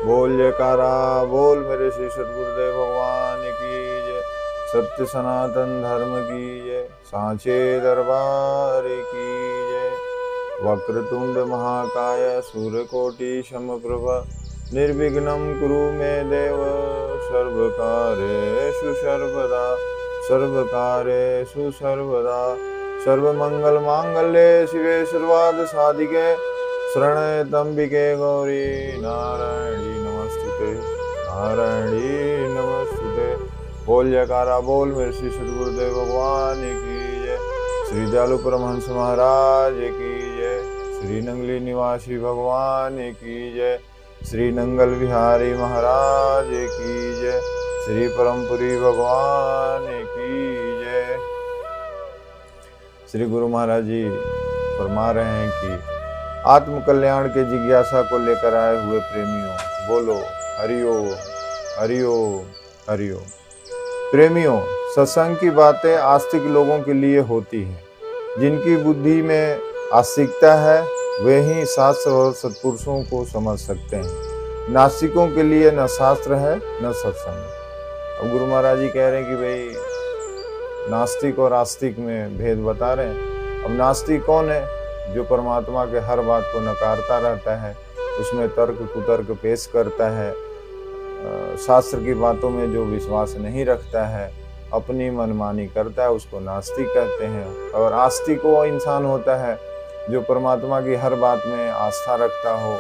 बोल जयकारा बोल मेरे श्री सद्गुरुदेव भगवान की जय। सत्य सनातन धर्म की जय। सांचे दरबार की जय। वक्रतुंड महाकाय सूर्यकोटि समप्रभ निर्विघ्नं कुरु मे देव। सर्वकार्येषु सर्वदा सर्वकार्येषु सर्वदा सर्वमंगल मांगल्ये शिवे सर्वार्थ साधिके शरण्ये त्र्यंबिके गौरी नारायणी नमस्तुते नारायणी नमस्तुते। बोल जयकारा बोल मेरे श्री सद्गुरुदेव भगवान की जय। श्री दयालु परमहंस महाराज की जय। श्री नंगली निवासी भगवान की जय। श्री नंगल बिहारी महाराज की जय। श्री परमपुरी भगवान की जय। श्री गुरु महाराज जी फरमा रहे हैं कि आत्म कल्याण के जिज्ञासा को लेकर आए हुए प्रेमियों बोलो हरिओम हरिओम हरिओम। प्रेमियों, सत्संग की बातें आस्तिक लोगों के लिए होती हैं। जिनकी बुद्धि में आस्तिकता है वे ही शास्त्र और सत्पुरुषों को समझ सकते हैं। नास्तिकों के लिए न शास्त्र है न सत्संग। अब गुरु महाराज जी कह रहे हैं कि भाई नास्तिक और आस्तिक में भेद बता रहे हैं। अब नास्तिक कौन है? जो परमात्मा के हर बात को नकारता रहता है, उसमें तर्क कुतर्क पेश करता है, शास्त्र की बातों में जो विश्वास नहीं रखता है, अपनी मनमानी करता है, उसको नास्तिक कहते हैं। और आस्तिक वो इंसान होता है जो परमात्मा की हर बात में आस्था रखता हो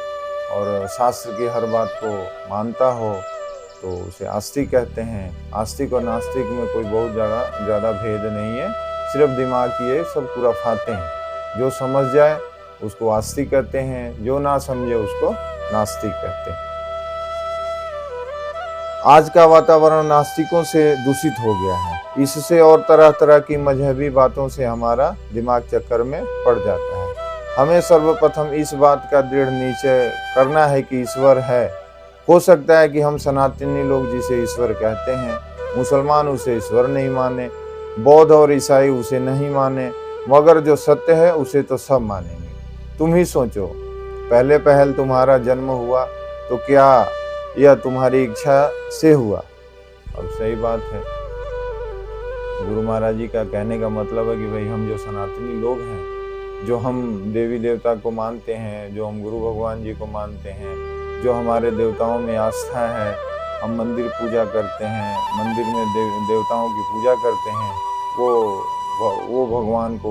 और शास्त्र की हर बात को मानता हो, तो उसे आस्तिक कहते हैं। आस्तिक और नास्तिक में कोई बहुत ज़्यादा भेद नहीं है, सिर्फ दिमाग की ये सब खुराफाते हैं। जो समझ जाए उसको आस्तिक कहते हैं, जो ना समझे उसको नास्तिक कहते हैं। आज का वातावरण नास्तिकों से दूषित हो गया है। इससे और तरह तरह की मजहबी बातों से हमारा दिमाग चक्कर में पड़ जाता है। हमें सर्वप्रथम इस बात का दृढ़ निश्चय करना है कि ईश्वर है। हो सकता है कि हम सनातनी लोग जिसे ईश्वर कहते हैं, मुसलमान उसे ईश्वर नहीं माने, बौद्ध और ईसाई उसे नहीं माने, मगर जो सत्य है उसे तो सब मानेंगे। तुम ही सोचो, पहले पहल तुम्हारा जन्म हुआ तो क्या यह तुम्हारी इच्छा से हुआ? अब सही बात है। गुरु महाराज जी का कहने का मतलब है कि भाई हम जो सनातनी लोग हैं, जो हम देवी देवता को मानते हैं, जो हम गुरु भगवान जी को मानते हैं, जो हमारे देवताओं में आस्था है, हम मंदिर पूजा करते हैं, मंदिर में देवताओं की पूजा करते हैं, वो भगवान को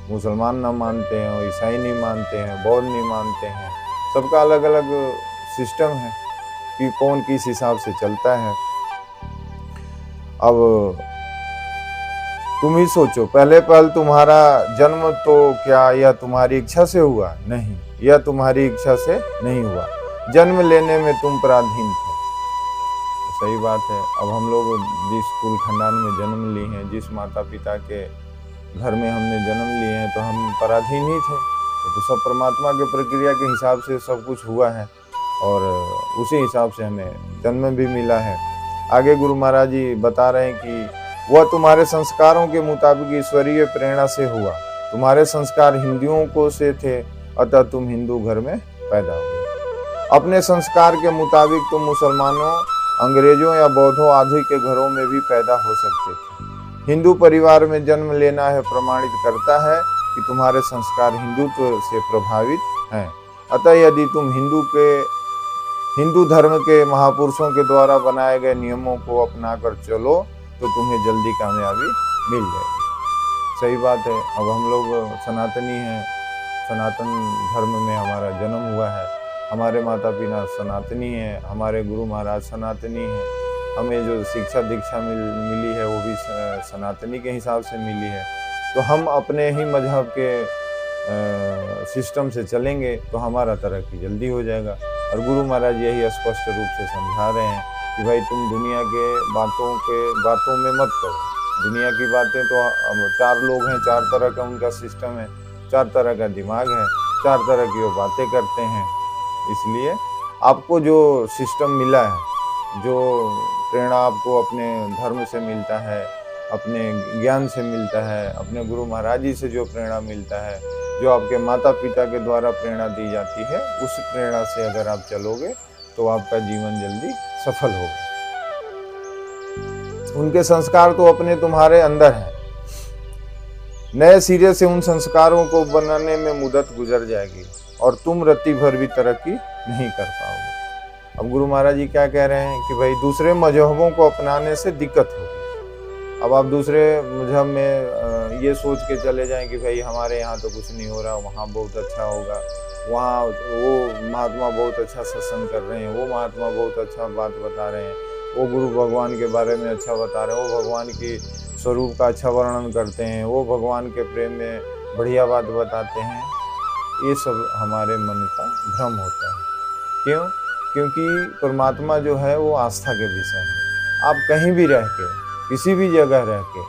मुसलमान ना मानते हैं और ईसाई नहीं मानते हैं, बौद्ध नहीं मानते हैं। सबका अलग अलग सिस्टम है कि कौन किस हिसाब से चलता है। अब तुम ही सोचो, पहले पहल तुम्हारा जन्म तो क्या यह तुम्हारी इच्छा से हुआ? नहीं, यह तुम्हारी इच्छा से नहीं हुआ। जन्म लेने में तुम पराधीन थे। सही बात है। अब हम लोग जिस कुल खानदान में जन्म लिए हैं, जिस माता पिता के घर में हमने जन्म लिए हैं, तो हम पराधीन ही थे। तो सब परमात्मा के प्रक्रिया के हिसाब से सब कुछ हुआ है और उसी हिसाब से हमें जन्म भी मिला है। आगे गुरु महाराज जी बता रहे हैं कि वह तुम्हारे संस्कारों के मुताबिक ईश्वरीय प्रेरणा से हुआ। तुम्हारे संस्कार हिंदुओं को से थे, अतः तुम हिंदू घर में पैदा हुए। अपने संस्कार के मुताबिक तुम मुसलमानों, अंग्रेजों या बौद्धों आदि के घरों में भी पैदा हो सकते थे। हिंदू परिवार में जन्म लेना है प्रमाणित करता है कि तुम्हारे संस्कार हिंदुत्व से प्रभावित हैं। अतः यदि तुम हिंदू धर्म के महापुरुषों के द्वारा बनाए गए नियमों को अपनाकर चलो तो तुम्हें जल्दी कामयाबी मिल जाएगी। सही बात है। अब हम लोग सनातनी हैं, सनातन धर्म में हमारा जन्म हुआ है, हमारे माता पिता सनातनी हैं, हमारे गुरु महाराज सनातनी हैं, हमें जो शिक्षा दीक्षा मिली है वो भी सनातनी के हिसाब से मिली है। तो हम अपने ही मजहब के सिस्टम से चलेंगे तो हमारा तरक्की जल्दी हो जाएगा। और गुरु महाराज यही स्पष्ट रूप से समझा रहे हैं कि भाई तुम दुनिया के बातों में मत करो। दुनिया की बातें तो अब 4 लोग हैं, 4 तरह का उनका सिस्टम है, 4 तरह का दिमाग है, 4 तरह की वो बातें करते हैं। इसलिए आपको जो सिस्टम मिला है, जो प्रेरणा आपको अपने धर्म से मिलता है, अपने ज्ञान से मिलता है, अपने गुरु महाराज जी से जो प्रेरणा मिलता है, जो आपके माता पिता के द्वारा प्रेरणा दी जाती है, उस प्रेरणा से अगर आप चलोगे तो आपका जीवन जल्दी सफल होगा। उनके संस्कार तो अपने तुम्हारे अंदर हैं। नए सिरे से उन संस्कारों को बनाने में मुद्दत गुजर जाएगी और तुम रत्ती भर भी तरक्की नहीं कर पाओगे। अब गुरु महाराज जी क्या कह रहे हैं कि भाई दूसरे मजहबों को अपनाने से दिक्कत होगी। अब आप दूसरे मजहब में ये सोच के चले जाएं कि भाई हमारे यहाँ तो कुछ नहीं हो रहा, वहाँ बहुत अच्छा होगा, वहाँ वो महात्मा बहुत अच्छा सत्संग कर रहे हैं, वो महात्मा बहुत अच्छा बात बता रहे हैं, वो गुरु भगवान के बारे में अच्छा बता रहे हैं, वो भगवान की स्वरूप का अच्छा वर्णन करते हैं, वो भगवान के प्रेम में बढ़िया बात बताते हैं। ये सब हमारे मन का भ्रम होता है। क्यों? क्योंकि परमात्मा जो है वो आस्था के विषय है। आप कहीं भी रह के, किसी भी जगह रह के,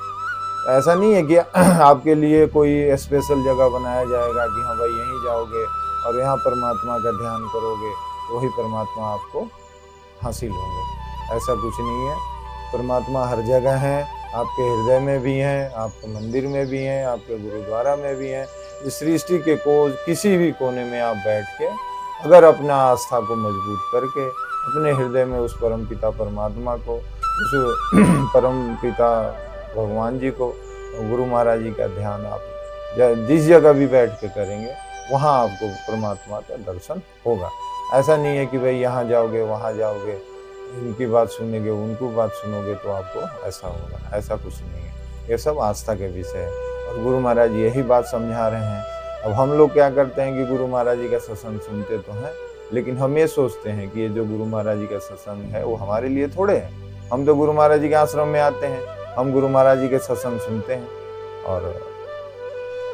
ऐसा नहीं है कि आपके लिए कोई स्पेशल जगह बनाया जाएगा कि हाँ भाई यहीं जाओगे और यहाँ परमात्मा का ध्यान करोगे तो वही परमात्मा आपको हासिल होंगे। ऐसा कुछ नहीं है। परमात्मा हर जगह है, आपके हृदय में भी हैं, आपके मंदिर में भी हैं, आपके गुरुद्वारा में भी हैं। इस सृष्टि के किसी भी कोने में आप बैठ के अगर अपना आस्था को मजबूत करके अपने हृदय में उस परम पिता परमात्मा को, उस परम पिता भगवान जी को, गुरु महाराज जी का ध्यान आप जिस जगह भी बैठ के करेंगे वहाँ आपको परमात्मा का दर्शन होगा। ऐसा नहीं है कि भाई यहाँ जाओगे वहाँ जाओगे, इनकी बात सुनेंगे उनको बात सुनोगे तो आपको ऐसा होगा। ऐसा कुछ नहीं है। ये सब आस्था के विषय है और गुरु महाराज यही बात समझा रहे हैं। अब हम लोग क्या करते हैं कि गुरु महाराज जी का सत्संग सुनते तो हैं, लेकिन हम ये सोचते हैं कि ये जो गुरु महाराज जी का सत्संग है वो हमारे लिए थोड़े है। हम तो गुरु महाराज जी के आश्रम में आते हैं, हम गुरु महाराज जी के सत्संग सुनते हैं और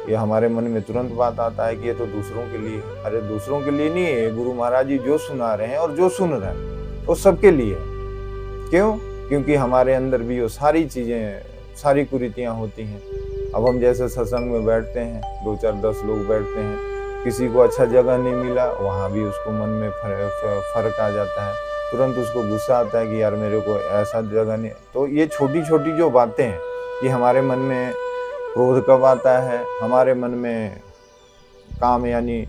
ये हमारे मन में तुरंत बात आता है कि ये तो दूसरों के लिए। अरे दूसरों के लिए नहीं है, गुरु महाराज जी जो सुना रहे हैं और जो सुन रहे हैं वो सबके लिए है। क्यों? क्योंकि हमारे अंदर भी वो सारी चीजें, सारी कुरीतियां होती हैं। अब हम जैसे सत्संग में बैठते हैं, 2 4 10 लोग बैठते हैं, किसी को अच्छा जगह नहीं मिला, वहाँ भी उसको मन में फर्क आ जाता है, तुरंत उसको गुस्सा आता है कि यार मेरे को ऐसा जगह नहीं। तो ये छोटी छोटी जो बातें हैं कि हमारे मन में क्रोध कब आता है, हमारे मन में काम यानी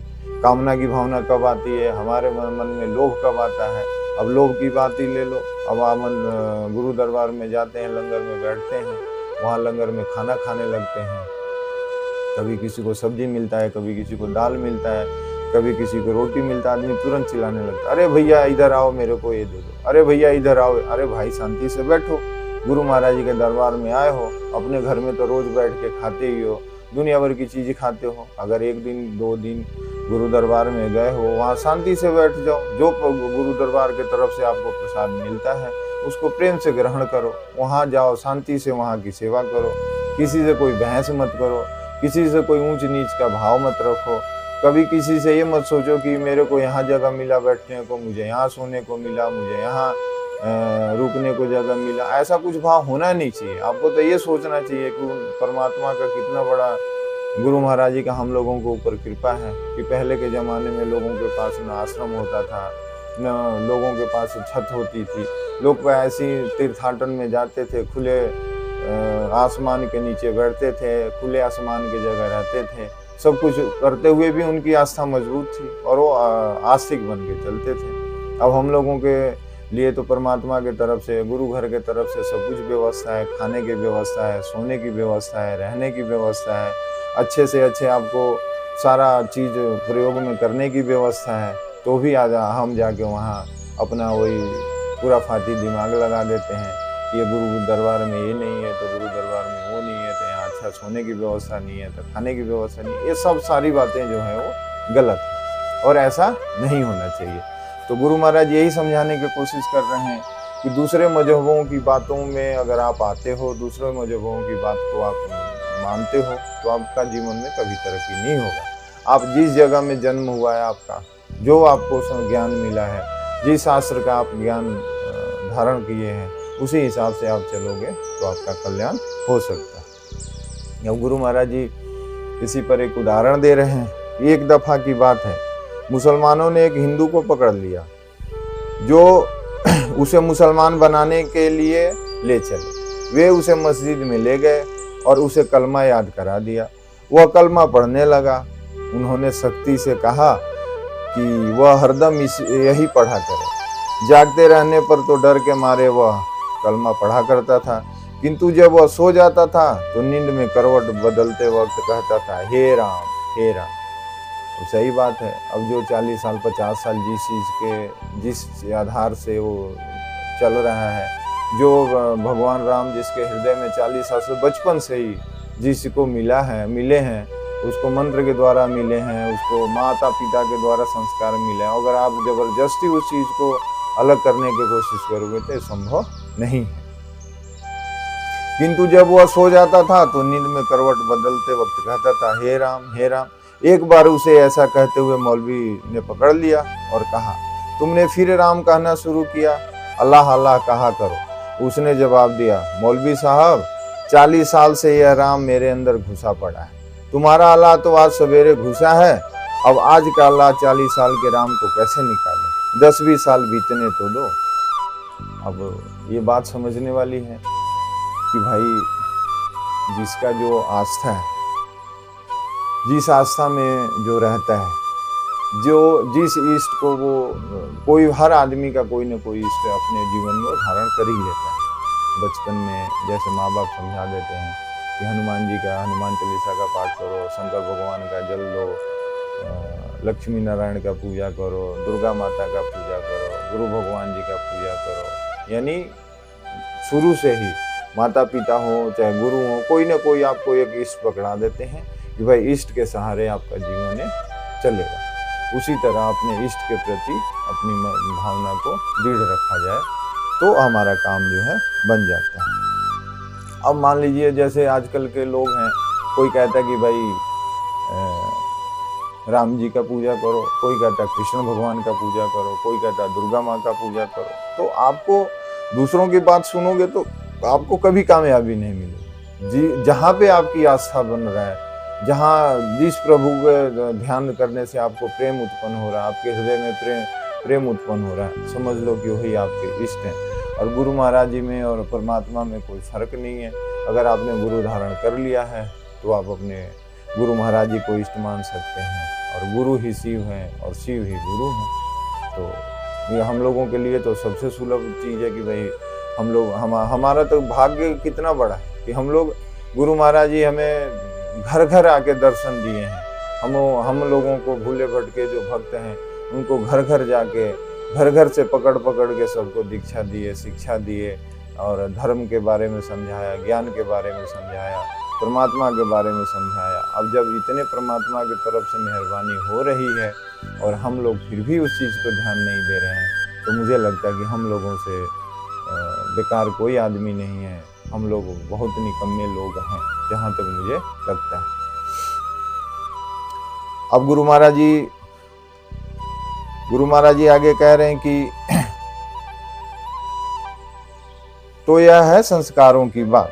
कामना की भावना कब आती है, हमारे मन में लोभ कब आता है। अब लोभ की बात ही ले लो। अब आप गुरु दरबार में जाते हैं, लंगर में बैठते हैं, वहाँ लंगर में खाना खाने लगते हैं। कभी किसी को सब्जी मिलता है, कभी किसी को दाल मिलता है, कभी किसी को रोटी मिलता है, आदमी तुरंत चिल्लाने लगता है, अरे भैया इधर आओ, मेरे को ये दे दो, अरे भैया इधर आओ। अरे भाई शांति से बैठो, गुरु महाराज जी के दरबार में आए हो, अपने घर में तो रोज बैठ के खाते ही हो, दुनिया भर की चीजें खाते हो। अगर 1 दिन 2 दिन गुरु दरबार में गए हो, वहाँ शांति से बैठ जाओ। जो गुरु दरबार के तरफ से आपको प्रसाद मिलता है उसको प्रेम से ग्रहण करो। वहाँ जाओ, शांति से वहाँ की सेवा करो। किसी से कोई बहस मत करो, किसी से कोई ऊंच नीच का भाव मत रखो। कभी किसी से ये मत सोचो कि मेरे को यहाँ जगह मिला बैठने को, मुझे यहाँ सोने को मिला, मुझे यहाँ रुकने को जगह मिला। ऐसा कुछ भाव होना नहीं चाहिए। आपको तो ये सोचना चाहिए कि परमात्मा का कितना बड़ा, गुरु महाराज जी का हम लोगों को ऊपर कृपा है कि पहले के ज़माने में लोगों के पास न आश्रम होता था, न लोगों के पास छत होती थी। लोग ऐसी तीर्थाटन में जाते थे, खुले आसमान के नीचे बैठते थे, खुले आसमान की जगह रहते थे। सब कुछ करते हुए भी उनकी आस्था मजबूत थी और वो आस्तिक बन के चलते थे। अब हम लोगों के लिए तो परमात्मा के तरफ से, गुरु घर के तरफ से सब कुछ व्यवस्था है। खाने की व्यवस्था है, सोने की व्यवस्था है, रहने की व्यवस्था है, अच्छे से अच्छे आपको सारा चीज़ प्रयोग में करने की व्यवस्था है। तो भी हम जाके वहाँ अपना वही पूरा फाती दिमाग लगा देते हैं कि ये गुरु दरबार में ये नहीं है तो गुरु दरबार में वो नहीं है, तो यहाँ अच्छा सोने की व्यवस्था नहीं है तो खाने की व्यवस्था नहीं है। ये सब सारी बातें जो है वो गलत है और ऐसा नहीं होना चाहिए। तो गुरु महाराज यही समझाने की कोशिश कर रहे हैं कि दूसरे मजहबों की बातों में अगर आप आते हो, दूसरे मजहबों की बात को आप मानते हो तो आपका जीवन में कभी तरक्की नहीं होगा। आप जिस जगह में जन्म हुआ है, आपका जो आपको ज्ञान मिला है, जिस शास्त्र का आप ज्ञान धारण किए हैं, उसी हिसाब से आप चलोगे तो आपका कल्याण हो सकता है। अब गुरु महाराज जी इसी पर एक उदाहरण दे रहे हैं। एक दफा की बात है, मुसलमानों ने एक हिंदू को पकड़ लिया जो उसे मुसलमान बनाने के लिए ले चले। वे उसे मस्जिद में ले गए और उसे कलमा याद करा दिया। वह कलमा पढ़ने लगा। उन्होंने सख्ती से कहा कि वह हरदम यही पढ़ा करे। जागते रहने पर तो डर के मारे वह कलमा पढ़ा करता था, किंतु जब वह सो जाता था तो नींद में करवट बदलते वक्त कहता था, हे राम हे राम। तो सही बात है। अब जो 40 साल 50 साल जिस आधार से वो चल रहा है, जो भगवान राम जिसके हृदय में 40 साल से बचपन से ही जिसको मिले हैं, उसको मंत्र के द्वारा मिले हैं, उसको माता पिता के द्वारा संस्कार मिले हैं। अगर आप जबरदस्ती उस चीज को अलग करने की कोशिश करोगे तो संभव नहीं है। किंतु जब वह सो जाता था तो नींद में करवट बदलते वक्त कहता था, हे राम हे राम। एक बार उसे ऐसा कहते हुए मौलवी ने पकड़ लिया और कहा, तुमने फिर राम कहना शुरू किया, अल्लाह अल्लाह कहा करो। उसने जवाब दिया, मौलवी साहब 40 साल से यह राम मेरे अंदर घुसा पड़ा है। तुम्हारा अल्लाह तो आज सवेरे घुसा है, अब आज का अल्लाह 40 साल के राम को कैसे निकाले? 10-20 साल बीतने तो दो। अब ये बात समझने वाली है कि भाई जिसका जो आस्था है, जिस आस्था में जो रहता है, जो जिस इष्ट को वो कोई हर आदमी का कोई न कोई इष्ट अपने जीवन में धारण कर ही लेता है। बचपन में जैसे माँ बाप समझा देते हैं कि हनुमान जी का हनुमान चालीसा का पाठ करो, शंकर भगवान का जल दो, लक्ष्मी नारायण का पूजा करो, दुर्गा माता का पूजा करो, गुरु भगवान जी का पूजा करो। यानी शुरू से ही माता पिता हो चाहे गुरु हो, कोई ना कोई आपको एक इष्ट पकड़ा देते हैं कि भाई इष्ट के सहारे आपका जीवन चलेगा। उसी तरह अपने इष्ट के प्रति अपनी भावना को दृढ़ रखा जाए तो हमारा काम जो है बन जाता है। अब मान लीजिए जैसे आजकल के लोग हैं, कोई कहता है कि भाई राम जी का पूजा करो, कोई कहता है कृष्ण भगवान का पूजा करो, कोई कहता है दुर्गा माँ का पूजा करो। तो आपको दूसरों की बात सुनोगे तो आपको कभी कामयाबी नहीं मिलेगी। जी जहाँ पे आपकी आस्था बन रहा है, जहाँ जिस प्रभु के ध्यान करने से आपको प्रेम उत्पन्न हो रहा है, आपके हृदय में प्रेम उत्पन्न हो रहा है, समझ लो कि वही आपके इष्ट हैं। और गुरु महाराज जी में और परमात्मा में कोई फर्क नहीं है। अगर आपने गुरु धारण कर लिया है तो आप अपने गुरु महाराज जी को इष्ट मान सकते हैं, और गुरु ही शिव हैं और शिव ही गुरु हैं। तो ये हम लोगों के लिए तो सबसे सुलभ चीज़ है कि भाई हम लोग हमारा तो भाग्य कितना बड़ा है कि हम लोग गुरु महाराज जी हमें घर घर आके दर्शन दिए हैं। हम लोगों को भूले भटके जो भक्त हैं उनको घर घर जाके घर घर से पकड़ के सबको दीक्षा दिए, शिक्षा दिए, और धर्म के बारे में समझाया, ज्ञान के बारे में समझाया, परमात्मा के बारे में समझाया। अब जब इतने परमात्मा की तरफ से मेहरबानी हो रही है और हम लोग फिर भी उस चीज़ को ध्यान नहीं दे रहे हैं, तो मुझे लगता है कि हम लोगों से बेकार कोई आदमी नहीं है। हम लोग बहुत निकम्मे लोग हैं, जहाँ तक मुझे लगता है। अब गुरु महाराज जी आगे कह रहे हैं कि तो यह है संस्कारों की बात।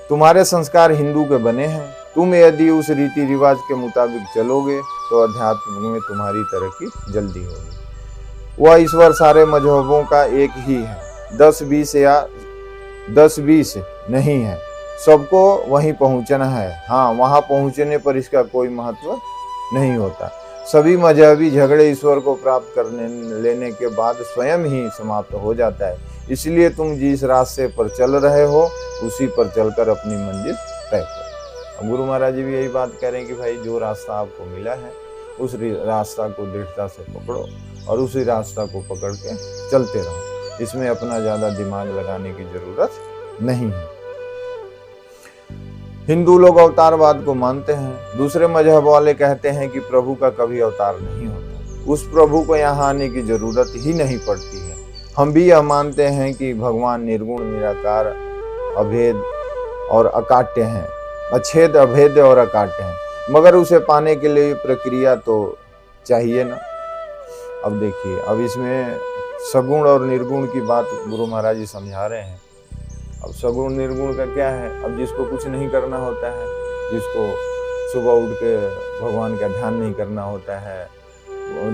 तुम्हारे संस्कार हिंदू के बने हैं। तुम यदि उस रीति रिवाज के मुताबिक चलोगे तो अध्यात्म में तुम्हारी तरक्की जल्दी होगी। वह ईश्वर सारे मजहबों का एक ही है, 10-20 या 10-20 नहीं है। सबको वहीं पहुंचना है। हाँ, वहां पहुंचने पर इसका कोई महत्व नहीं होता। सभी मजहबी झगड़े ईश्वर को प्राप्त करने लेने के बाद स्वयं ही समाप्त हो जाता है। इसलिए तुम जिस रास्ते पर चल रहे हो उसी पर चलकर अपनी मंजिल तय करो। गुरु महाराज जी भी यही बात कह रहे हैं कि भाई जो रास्ता आपको मिला है उस रास्ता को दृढ़ता से पकड़ो और उसी रास्ता को पकड़ के चलते रहो। इसमें अपना ज्यादा दिमाग लगाने की जरूरत नहीं है। हिंदू लोग अवतारवाद को मानते हैं। दूसरे मजहब वाले कहते हैं कि प्रभु का कभी अवतार नहीं होता, उस प्रभु को यहाँ आने की जरूरत ही नहीं पड़ती है। हम भी यह मानते हैं कि भगवान निर्गुण, निराकार, अभेद और अकाट्य हैं, अछेद, अभेद्य और अकाट्य हैं, मगर उसे पाने के लिए प्रक्रिया तो चाहिए ना। अब देखिए, अब इसमें सगुण और निर्गुण की बात गुरु महाराज जी समझा रहे हैं। अब सगुण निर्गुण का क्या है? अब जिसको कुछ नहीं करना होता है, जिसको सुबह उठ के भगवान का ध्यान नहीं करना होता है,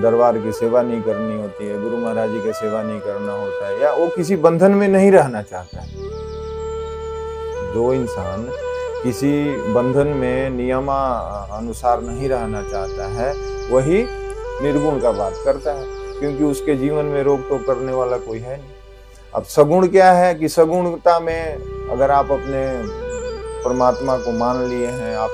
दरबार की सेवा नहीं करनी होती है, गुरु महाराज जी की सेवा नहीं करना होता है, या वो किसी बंधन में नहीं रहना चाहता है। जो इंसान किसी बंधन में नियमा अनुसार नहीं रहना चाहता है वही निर्गुण का बात करता है। क्योंकि उसके जीवन में रोक टोक करने वाला कोई है नहीं। अब सगुण क्या है कि सगुणता में अगर आप अपने परमात्मा को मान लिए हैं, आप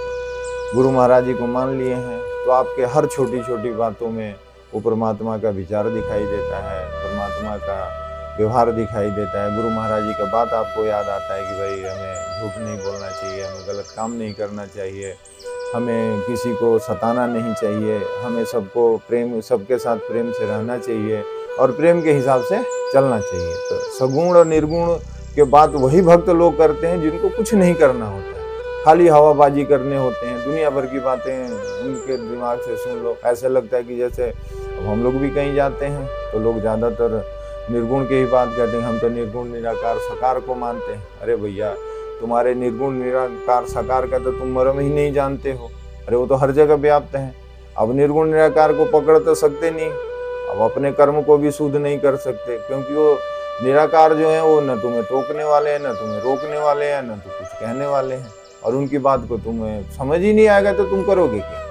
गुरु महाराज जी को मान लिए हैं, तो आपके हर छोटी छोटी बातों में वो परमात्मा का विचार दिखाई देता है, परमात्मा का व्यवहार दिखाई देता है। गुरु महाराज जी का बात आपको याद आता है कि भाई हमें झूठ नहीं बोलना चाहिए, हमें गलत काम नहीं करना चाहिए, हमें किसी को सताना नहीं चाहिए, हमें सबको प्रेम, सबके साथ प्रेम से रहना चाहिए और प्रेम के हिसाब से चलना चाहिए। तो सगुण और निर्गुण के बात वही भक्त लोग करते हैं जिनको कुछ नहीं करना होता है, खाली हवाबाजी करने होते हैं, दुनिया भर की बातें उनके दिमाग से सुन लो। ऐसा लगता है कि जैसे अब हम लोग भी कहीं जाते हैं तो लोग ज़्यादातर निर्गुण की ही बात करते हैं, हम तो निर्गुण निराकार साकार को मानते हैं। अरे भैया, तुम्हारे निर्गुण निराकार साकार का तो तुम मर्म ही नहीं जानते हो। अरे वो तो हर जगह व्याप्त है। अब निर्गुण निराकार को पकड़ तो सकते नहीं, अब अपने कर्म को भी शुद्ध नहीं कर सकते, क्योंकि वो निराकार जो है वो न तुम्हें टोकने वाले हैं, न तुम्हें रोकने वाले हैं, न तो कुछ कहने वाले हैं, और उनकी बात को तुम्हें समझ ही नहीं आएगा तो तुम करोगे क्या।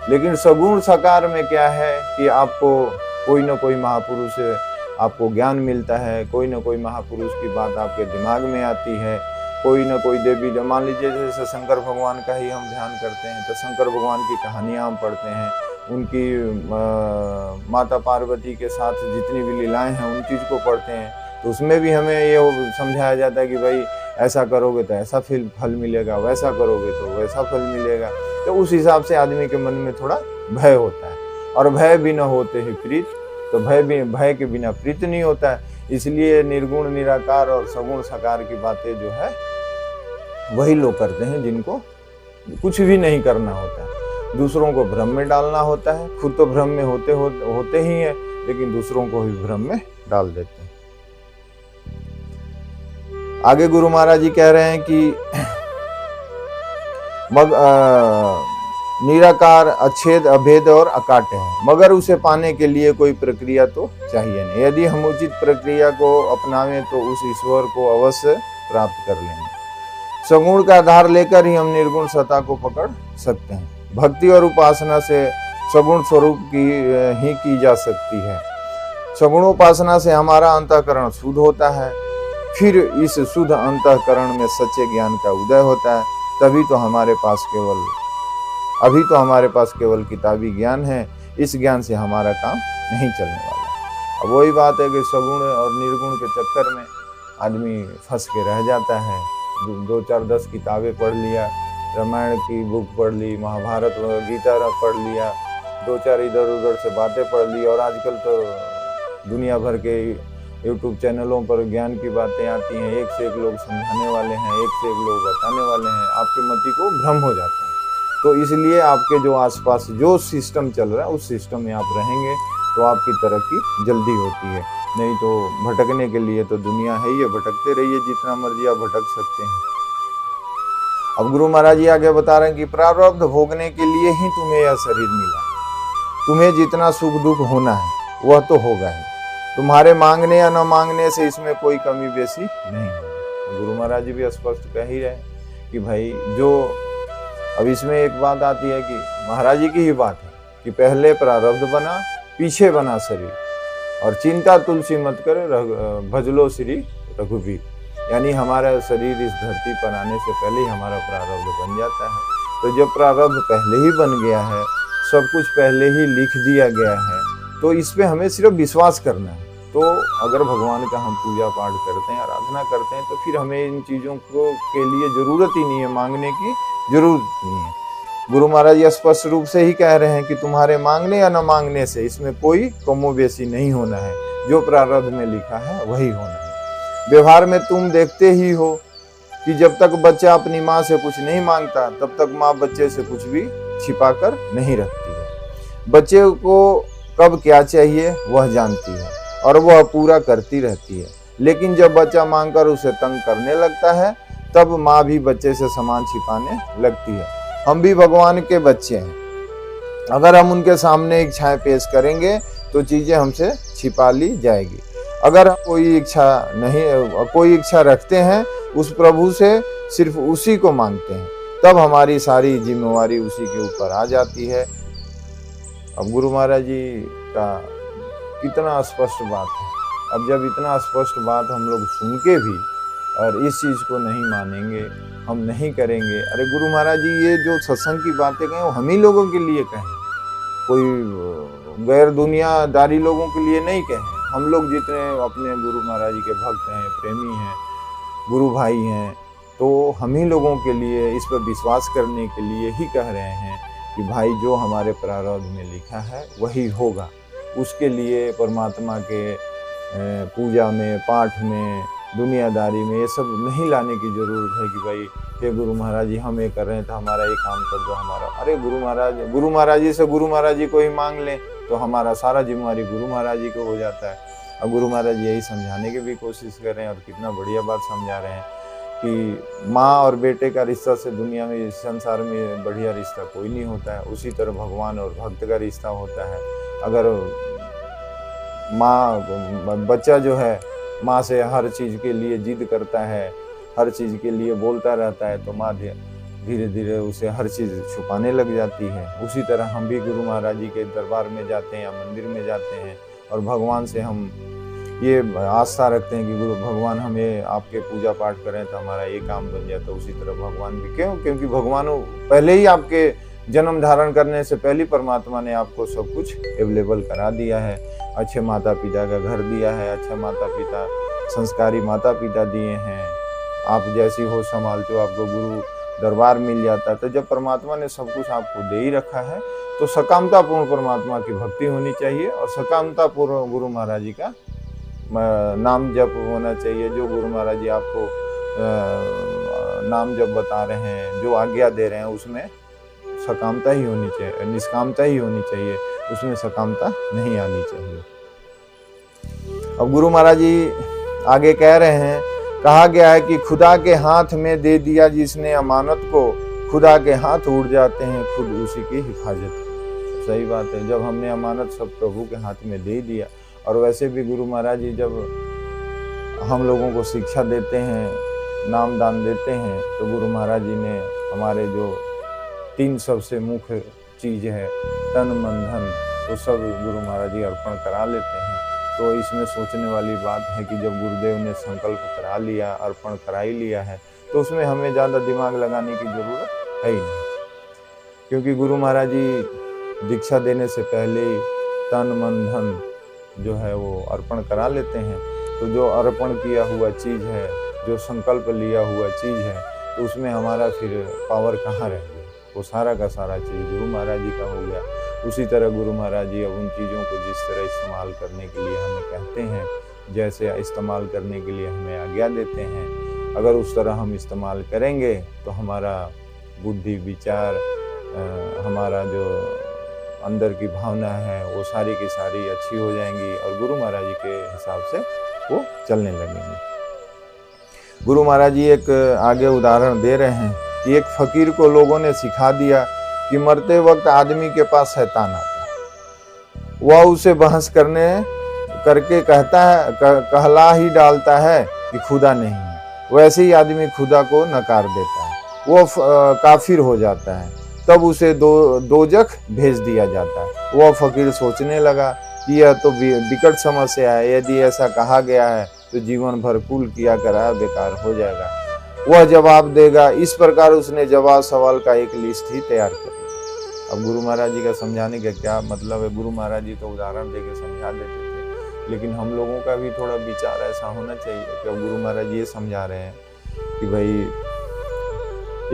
लेकिन सगुण साकार में क्या है कि आपको कोई न कोई महापुरुष से आपको ज्ञान मिलता है, कोई न कोई महापुरुष की बात आपके दिमाग में आती है, कोई न कोई देवी, मान लीजिए जैसे शंकर भगवान का ही हम ध्यान करते हैं तो शंकर भगवान की कहानियाँ हम पढ़ते हैं, उनकी माता पार्वती के साथ जितनी भी लीलाएं हैं उन चीज़ को पढ़ते हैं, तो उसमें भी हमें ये समझाया जाता है कि भाई ऐसा करोगे तो ऐसा फल मिलेगा, वैसा करोगे तो वैसा फल मिलेगा। तो उस हिसाब से आदमी के मन में थोड़ा भय होता है, और भय बिना होते ही प्रीत, तो भय के बिना प्रीत नहीं होता है। इसलिए निर्गुण निराकार और सगुण साकार की बातें जो है वही लोग करते हैं जिनको कुछ भी नहीं करना होता है, दूसरों को भ्रम में डालना होता है। खुद तो भ्रम में होते ही हैं, लेकिन दूसरों को भी भ्रम में डाल देते हैं। आगे गुरु महाराज जी कह रहे हैं कि निराकार अच्छेद अभेद और अकाट्य है, मगर उसे पाने के लिए कोई प्रक्रिया तो चाहिए नहीं। यदि हम उचित प्रक्रिया को अपनावें तो उस ईश्वर को अवश्य प्राप्त कर लेंगे। सगुण का आधार लेकर ही हम निर्गुण सत्ता को पकड़ सकते हैं। भक्ति और उपासना से सगुण स्वरूप की जा सकती है। सगुणोपासना से हमारा अंतःकरण शुद्ध होता है, फिर इस शुद्ध अंतःकरण में सच्चे ज्ञान का उदय होता है। अभी तो हमारे पास केवल किताबी ज्ञान है, इस ज्ञान से हमारा काम नहीं चलने वाला। अब वही बात है कि सगुण और निर्गुण के चक्कर में आदमी फंस के रह जाता है। 2, 4, 10 किताबें पढ़ लिया, रामायण की बुक पढ़ ली, महाभारत गीता पढ़ लिया, 2, 4 इधर उधर से बातें पढ़ ली, और आजकल तो दुनिया भर के YouTube चैनलों पर ज्ञान की बातें आती हैं, एक से एक लोग समझाने वाले हैं, एक से एक लोग बताने वाले हैं, आपकी मति को भ्रम हो जाता है। तो इसलिए आपके जो आसपास जो सिस्टम चल रहा है उस सिस्टम में आप रहेंगे तो आपकी तरक्की जल्दी होती है, नहीं तो भटकने के लिए तो दुनिया है ही है, भटकते रहिए, जितना मर्जी आप भटक सकते हैं। अब गुरु महाराज जी आगे बता रहे हैं कि प्रारब्ध भोगने के लिए ही तुम्हें यह शरीर मिला, तुम्हें जितना सुख दुख होना है वह तो होगा ही, तुम्हारे मांगने या न मांगने से इसमें कोई कमी बेसी नहीं है। गुरु महाराज जी भी स्पष्ट कह ही रहे कि भाई जो, अब इसमें एक बात आती है कि महाराज जी की ही बात है कि पहले प्रारब्ध बना, पीछे बना शरीर, और चिंता तुलसी मत करो, भजलो श्री रघुवीर, यानी हमारा शरीर इस धरती पर आने से पहले ही हमारा प्रारब्ध बन जाता है। तो जब प्रारब्ध पहले ही बन गया है, सब कुछ पहले ही लिख दिया गया है, तो इस पे हमें सिर्फ विश्वास करना है। तो अगर भगवान का हम पूजा पाठ करते हैं, आराधना करते हैं, तो फिर हमें इन चीज़ों को के लिए ज़रूरत ही नहीं है, मांगने की ज़रूरत नहीं है। गुरु महाराज ये स्पष्ट रूप से ही कह रहे हैं कि तुम्हारे मांगने या न मांगने से इसमें कोई कमोबेशी नहीं होना है, जो प्रारब्ध में लिखा है वही होना है। व्यवहार में तुम देखते ही हो कि जब तक बच्चा अपनी माँ से कुछ नहीं मांगता, तब तक माँ बच्चे से कुछ भी छिपा कर नहीं रखती है। बच्चे को कब क्या चाहिए वह जानती है और वह पूरा करती रहती है, लेकिन जब बच्चा मांगकर उसे तंग करने लगता है, तब माँ भी बच्चे से सामान छिपाने लगती है। हम भी भगवान के बच्चे हैं, अगर हम उनके सामने इच्छाएं पेश करेंगे तो चीजें हमसे छिपा ली जाएगी। अगर कोई इच्छा रखते हैं उस प्रभु से, सिर्फ उसी को मांगते हैं, तब हमारी सारी जिम्मेवारी उसी के ऊपर आ जाती है। अब गुरु महाराज जी का कितना स्पष्ट बात है। अब जब इतना स्पष्ट बात हम लोग सुन के भी और इस चीज़ को नहीं मानेंगे, हम नहीं करेंगे। अरे गुरु महाराज जी ये जो सत्संग की बातें कहें वो हम ही लोगों के लिए कहें, कोई गैर दुनियादारी लोगों के लिए नहीं कहें। हम लोग जितने अपने गुरु महाराज जी के भक्त हैं, प्रेमी हैं, गुरु भाई हैं, तो हम ही लोगों के लिए इस पर विश्वास करने के लिए ही कह रहे हैं कि भाई जो हमारे प्रारब्ध में लिखा है वही होगा। उसके लिए परमात्मा के पूजा में, पाठ में, दुनियादारी में ये सब नहीं लाने की ज़रूरत है कि भाई हे गुरु महाराज जी हम ये कर रहे हैं तो हमारा ये काम कर दो हमारा। अरे गुरु महाराज जी से गुरु महाराज जी को ही मांग लें तो हमारा सारा जिम्मेवारी गुरु महाराज जी को हो जाता है। और गुरु महाराज जी यही समझाने की भी कोशिश कर रहे हैं और कितना बढ़िया बात समझा रहे हैं कि माँ और बेटे का रिश्ता से दुनिया में, इस संसार में बढ़िया रिश्ता कोई नहीं होता है। उसी तरह भगवान और भक्त का रिश्ता होता है। अगर माँ, बच्चा जो है माँ से हर चीज़ के लिए जिद करता है, हर चीज़ के लिए बोलता रहता है, तो माँ धीरे धीरे उसे हर चीज़ छुपाने लग जाती है। उसी तरह हम भी गुरु महाराज जी के दरबार में जाते हैं या मंदिर में जाते हैं और भगवान से हम ये आस्था रखते हैं कि गुरु भगवान हमें आपके पूजा पाठ करें तो हमारा ये काम बन जाए। तो उसी तरह भगवान भी क्योंकि भगवान पहले ही आपके जन्म धारण करने से पहले परमात्मा ने आपको सब कुछ अवेलेबल करा दिया है। अच्छे माता पिता का घर दिया है, अच्छे माता पिता, संस्कारी माता पिता दिए हैं। आप जैसी हो संभालते हो, आपको गुरु दरबार मिल जाता है। तो जब परमात्मा ने सब कुछ आपको दे ही रखा है तो सकामतापूर्ण परमात्मा की भक्ति होनी चाहिए और सकामतापूर्ण गुरु महाराज जी का नाम जप होना चाहिए। जो गुरु महाराज जी आपको नाम जप बता रहे हैं, जो आज्ञा दे रहे हैं, उसमें सकामता ही होनी चाहिए, निष्कामता ही होनी चाहिए, उसमें सकामता नहीं आनी चाहिए। अब गुरु महाराज जी आगे कह रहे हैं, कहा गया है कि खुदा के हाथ में दे दिया जिसने अमानत को, खुदा के हाथ उड़ जाते हैं खुद उसी की हिफाजत। सही बात है, जब हमने अमानत सब प्रभु के हाथ में दे दिया। और वैसे भी गुरु महाराज जी जब हम लोगों को शिक्षा देते हैं, नाम दान देते हैं, तो गुरु महाराज जी ने हमारे जो 3 सबसे मुख्य चीज़ है, तन मन धन, वो सब गुरु महाराज जी अर्पण करा लेते हैं। तो इसमें सोचने वाली बात है कि जब गुरुदेव ने संकल्प करा लिया, अर्पण करा ही लिया है, तो उसमें हमें ज़्यादा दिमाग लगाने की ज़रूरत है ही नहीं। क्योंकि गुरु महाराज जी दीक्षा देने से पहले ही तन मन धन जो है वो अर्पण करा लेते हैं। तो जो अर्पण किया हुआ चीज़ है, जो संकल्प लिया हुआ चीज़ है, तो उसमें हमारा फिर पावर कहाँ रह गया? वो सारा का सारा चीज़ गुरु महाराज जी का हो गया। उसी तरह गुरु महाराज जी अब उन चीज़ों को जिस तरह इस्तेमाल करने के लिए हमें कहते हैं, जैसे इस्तेमाल करने के लिए हमें आज्ञा देते हैं, अगर उस तरह हम इस्तेमाल करेंगे तो हमारा बुद्धि, विचार, हमारा जो अंदर की भावना है वो सारी की सारी अच्छी हो जाएंगी और गुरु महाराज जी के हिसाब से वो चलने लगेंगे। गुरु महाराज जी एक आगे उदाहरण दे रहे हैं कि एक फकीर को लोगों ने सिखा दिया कि मरते वक्त आदमी के पास शैतान आता है। वह उसे बहस करके कहता है, कहला ही डालता है कि खुदा नहीं है। वैसे ही आदमी खुदा को नकार देता है, वो काफिर हो जाता है। तब उसे दोजख भेज दिया जाता है। वह फकीर सोचने लगा कि यह तो विकट समस्या है, यदि ऐसा कहा गया है तो जीवन भर कुल किया कराया बेकार हो जाएगा। वह जवाब देगा। इस प्रकार उसने जवाब सवाल का एक लिस्ट ही तैयार कर लिया। अब गुरु महाराज जी का समझाने का क्या मतलब है? गुरु महाराज जी तो उदाहरण देके समझा देते थे, लेकिन हम लोगों का भी थोड़ा विचार ऐसा होना चाहिए कि अब गुरु महाराज जी ये समझा रहे हैं कि भाई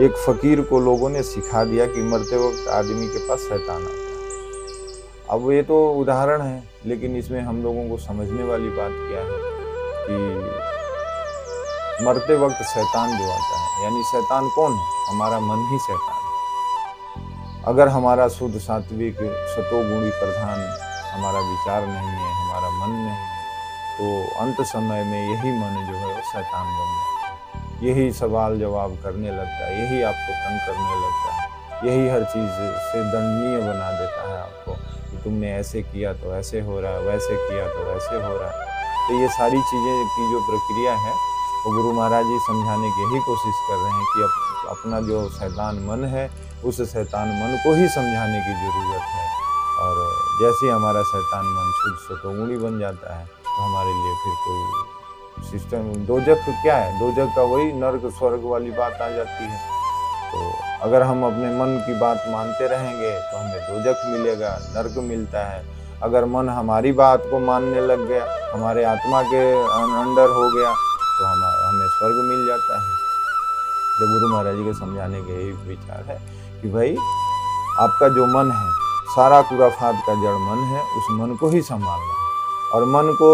एक फकीर को लोगों ने सिखा दिया कि मरते वक्त आदमी के पास शैतान आता है। अब ये तो उदाहरण है, लेकिन इसमें हम लोगों को समझने वाली बात क्या है कि मरते वक्त शैतान जो आता है, यानी शैतान कौन है? हमारा मन ही शैतान है। अगर हमारा शुद्ध सात्विक सतोगुणी प्रधान हमारा विचार नहीं है, हमारा मन नहीं है, तो अंत समय में यही मन जो है वो शैतान बन जाता है। यही सवाल जवाब करने लगता है, यही आपको तंग करने लगता है, यही हर चीज़ से दंडनीय बना देता है आपको कि तुमने ऐसे किया तो ऐसे हो रहा है, वैसे किया तो वैसे हो रहा है। तो ये सारी चीज़ें की जो प्रक्रिया है वो गुरु महाराज जी समझाने की यही कोशिश कर रहे हैं कि अपना जो शैतान मन है, उस शैतान मन को ही समझाने की ज़रूरत है और जैसे ही हमारा शैतान मन शुद्ध सतोगुणी बन जाता है तो हमारे लिए फिर कोई सिस्टम, दोजख क्या है, दोजख का वही नर्क स्वर्ग वाली बात आ जाती है। तो अगर हम अपने मन की बात मानते रहेंगे तो हमें दोजख मिलेगा, नर्क मिलता है। अगर मन हमारी बात को मानने लग गया, हमारे आत्मा के अंदर हो गया, तो हमें स्वर्ग मिल जाता है। तो गुरु महाराज जी के समझाने के यही विचार है कि भाई आपका जो मन है, सारा खुराफात का जड़ मन है, उस मन को ही संभालना और मन को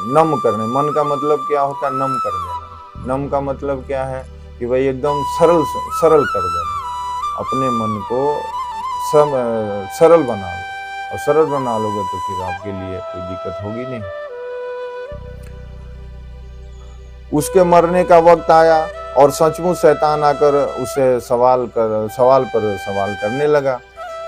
नम करने। मन का मतलब क्या होता है? नम कर देना। नम का मतलब क्या है कि भाई एकदम सरल कर देना। अपने मन को सरल बना लो, और सरल बना लोगे तो फिर आपके लिए कोई दिक्कत होगी नहीं। उसके मरने का वक्त आया और सचमुच शैतान आकर उसे सवाल पर सवाल करने लगा।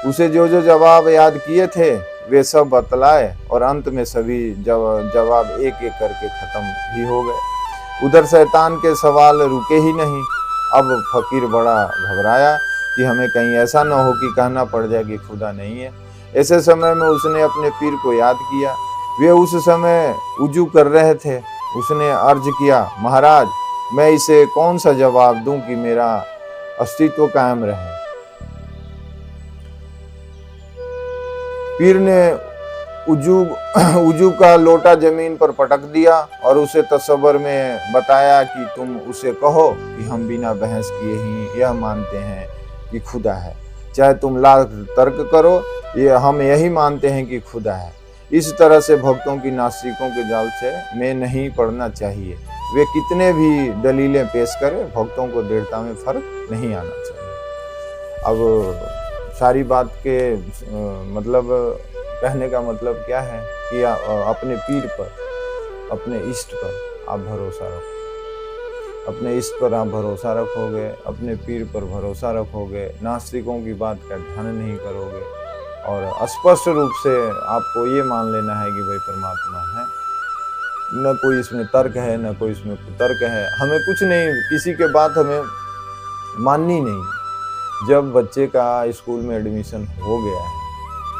उसे जो जो जवाब याद किए थे वे सब बतलाए और अंत में सभी जवाब एक एक करके खत्म ही हो गए। उधर शैतान के सवाल रुके ही नहीं। अब फकीर बड़ा घबराया कि हमें कहीं ऐसा न हो कि कहना पड़ जाए कि खुदा नहीं है। ऐसे समय में उसने अपने पीर को याद किया। वे उस समय उजू कर रहे थे। उसने अर्ज किया, महाराज मैं इसे कौन सा जवाब दूं कि मेरा अस्तित्व कायम रहे। पीर ने उजू का लोटा जमीन पर पटक दिया और उसे तसव्वुर में बताया कि तुम उसे कहो कि हम बिना बहस किए ही यह मानते हैं कि खुदा है। चाहे तुम लाख तर्क करो, हम यही मानते हैं कि खुदा है। इस तरह से भक्तों की नास्तिकों के जाल से में नहीं पड़ना चाहिए। वे कितने भी दलीलें पेश करें, भक्तों को दृढ़ता में फर्क नहीं आना चाहिए। अब सारी बात के मतलब कहने का मतलब क्या है कि अपने पीर पर, अपने इष्ट पर आप भरोसा रखो। अपने इष्ट पर आप भरोसा रखोगे, अपने पीर पर भरोसा रखोगे, नास्तिकों की बात का ध्यान नहीं करोगे और स्पष्ट रूप से आपको ये मान लेना है कि भाई परमात्मा है। न कोई इसमें तर्क है, न कोई इसमें कुतर्क है। हमें कुछ नहीं, किसी के बात हमें माननी नहीं। जब बच्चे का स्कूल में एडमिशन हो गया है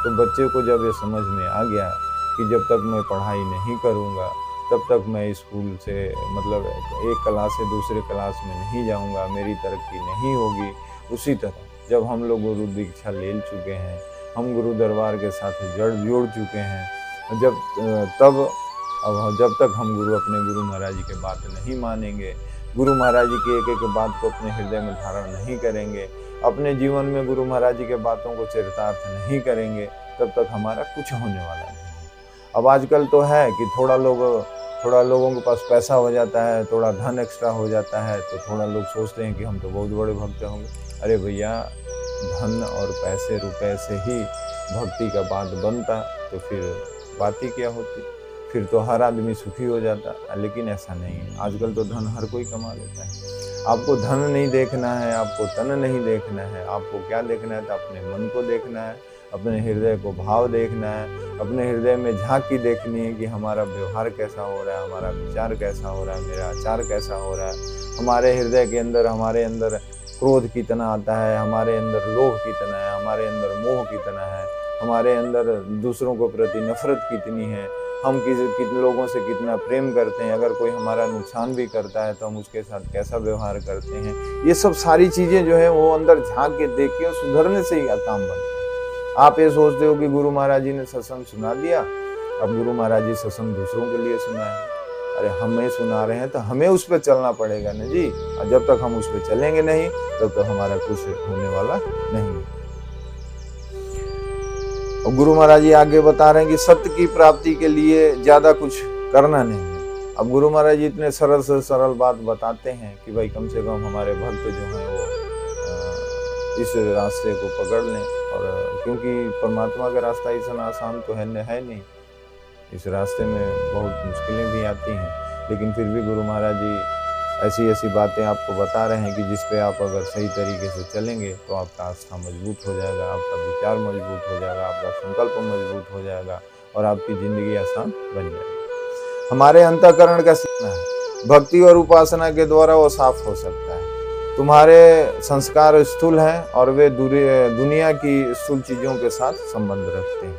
तो बच्चे को जब ये समझ में आ गया कि जब तक मैं पढ़ाई नहीं करूँगा तब तक मैं स्कूल से मतलब एक क्लास से दूसरे क्लास में नहीं जाऊँगा, मेरी तरक्की नहीं होगी। उसी तरह जब हम लोग गुरु दीक्षा ले चुके हैं, हम गुरु दरबार के साथ जोड़ चुके हैं, जब तक हम अपने गुरु महाराज जी की बात नहीं मानेंगे, गुरु महाराज जी की एक एक बात को अपने हृदय में धारण नहीं करेंगे, अपने जीवन में गुरु महाराज जी के बातों को चरितार्थ नहीं करेंगे, तब तक हमारा कुछ होने वाला नहीं। अब आजकल तो है कि थोड़ा लोगों के पास पैसा हो जाता है, थोड़ा धन एक्स्ट्रा हो जाता है, तो थोड़ा लोग सोचते हैं कि हम तो बहुत बड़े भक्त होंगे। अरे भैया, धन और पैसे रुपए से ही भक्ति का बात बनता तो फिर बात ही क्या होती, फिर तो हर आदमी सुखी हो जाता। लेकिन ऐसा नहीं है। आजकल तो धन हर कोई कमा लेता है। आपको धन नहीं देखना है, आपको तन नहीं देखना है, आपको क्या देखना है? तो अपने मन को देखना है, अपने हृदय को भाव देखना है, अपने हृदय में झांकी देखनी है कि हमारा व्यवहार कैसा हो रहा है, हमारा विचार कैसा हो रहा है, मेरा आचार कैसा हो रहा है। हमारे हृदय के अंदर, हमारे अंदर क्रोध कितना आता है, हमारे अंदर लोभ कितना है, हमारे अंदर मोह कितना है, हमारे अंदर दूसरों को प्रति नफरत कितनी है, हम कितने लोगों से कितना प्रेम करते हैं। अगर कोई हमारा नुकसान भी करता है तो हम उसके साथ कैसा व्यवहार करते हैं। ये सब सारी चीज़ें जो है वो अंदर झांक के देख के और सुधरने से ही काम बनता है। आप ये सोचते हो कि गुरु महाराज जी ने सत्संग सुना दिया, अब गुरु महाराज जी सत्संग दूसरों के लिए सुनाए। अरे हमें सुना रहे हैं तो हमें उस पर चलना पड़ेगा ना जी। और जब तक हम उस पर चलेंगे नहीं तब तक हमारा कुछ होने वाला नहीं। और गुरु महाराज जी आगे बता रहे हैं कि सत्य की प्राप्ति के लिए ज्यादा कुछ करना नहीं है। अब गुरु महाराज जी इतने सरल से सरल बात बताते हैं कि भाई कम से कम हमारे भक्त जो हैं वो इस रास्ते को पकड़ लें। और क्योंकि परमात्मा का रास्ता इतना आसान तो है नहीं, इस रास्ते में बहुत मुश्किलें भी आती हैं, लेकिन फिर भी गुरु महाराज जी ऐसी बातें आपको बता रहे हैं कि जिस पे आप अगर सही तरीके से चलेंगे तो आपका आस्था मजबूत हो जाएगा, आपका विचार मजबूत हो जाएगा, आपका संकल्प मजबूत हो जाएगा और आपकी जिंदगी आसान बन जाएगी। हमारे अंतःकरण का सीखना है, भक्ति और उपासना के द्वारा वो साफ हो सकता है। तुम्हारे संस्कार स्थूल हैं और वे दुनिया की स्थूल चीजों के साथ संबंध रखते हैं।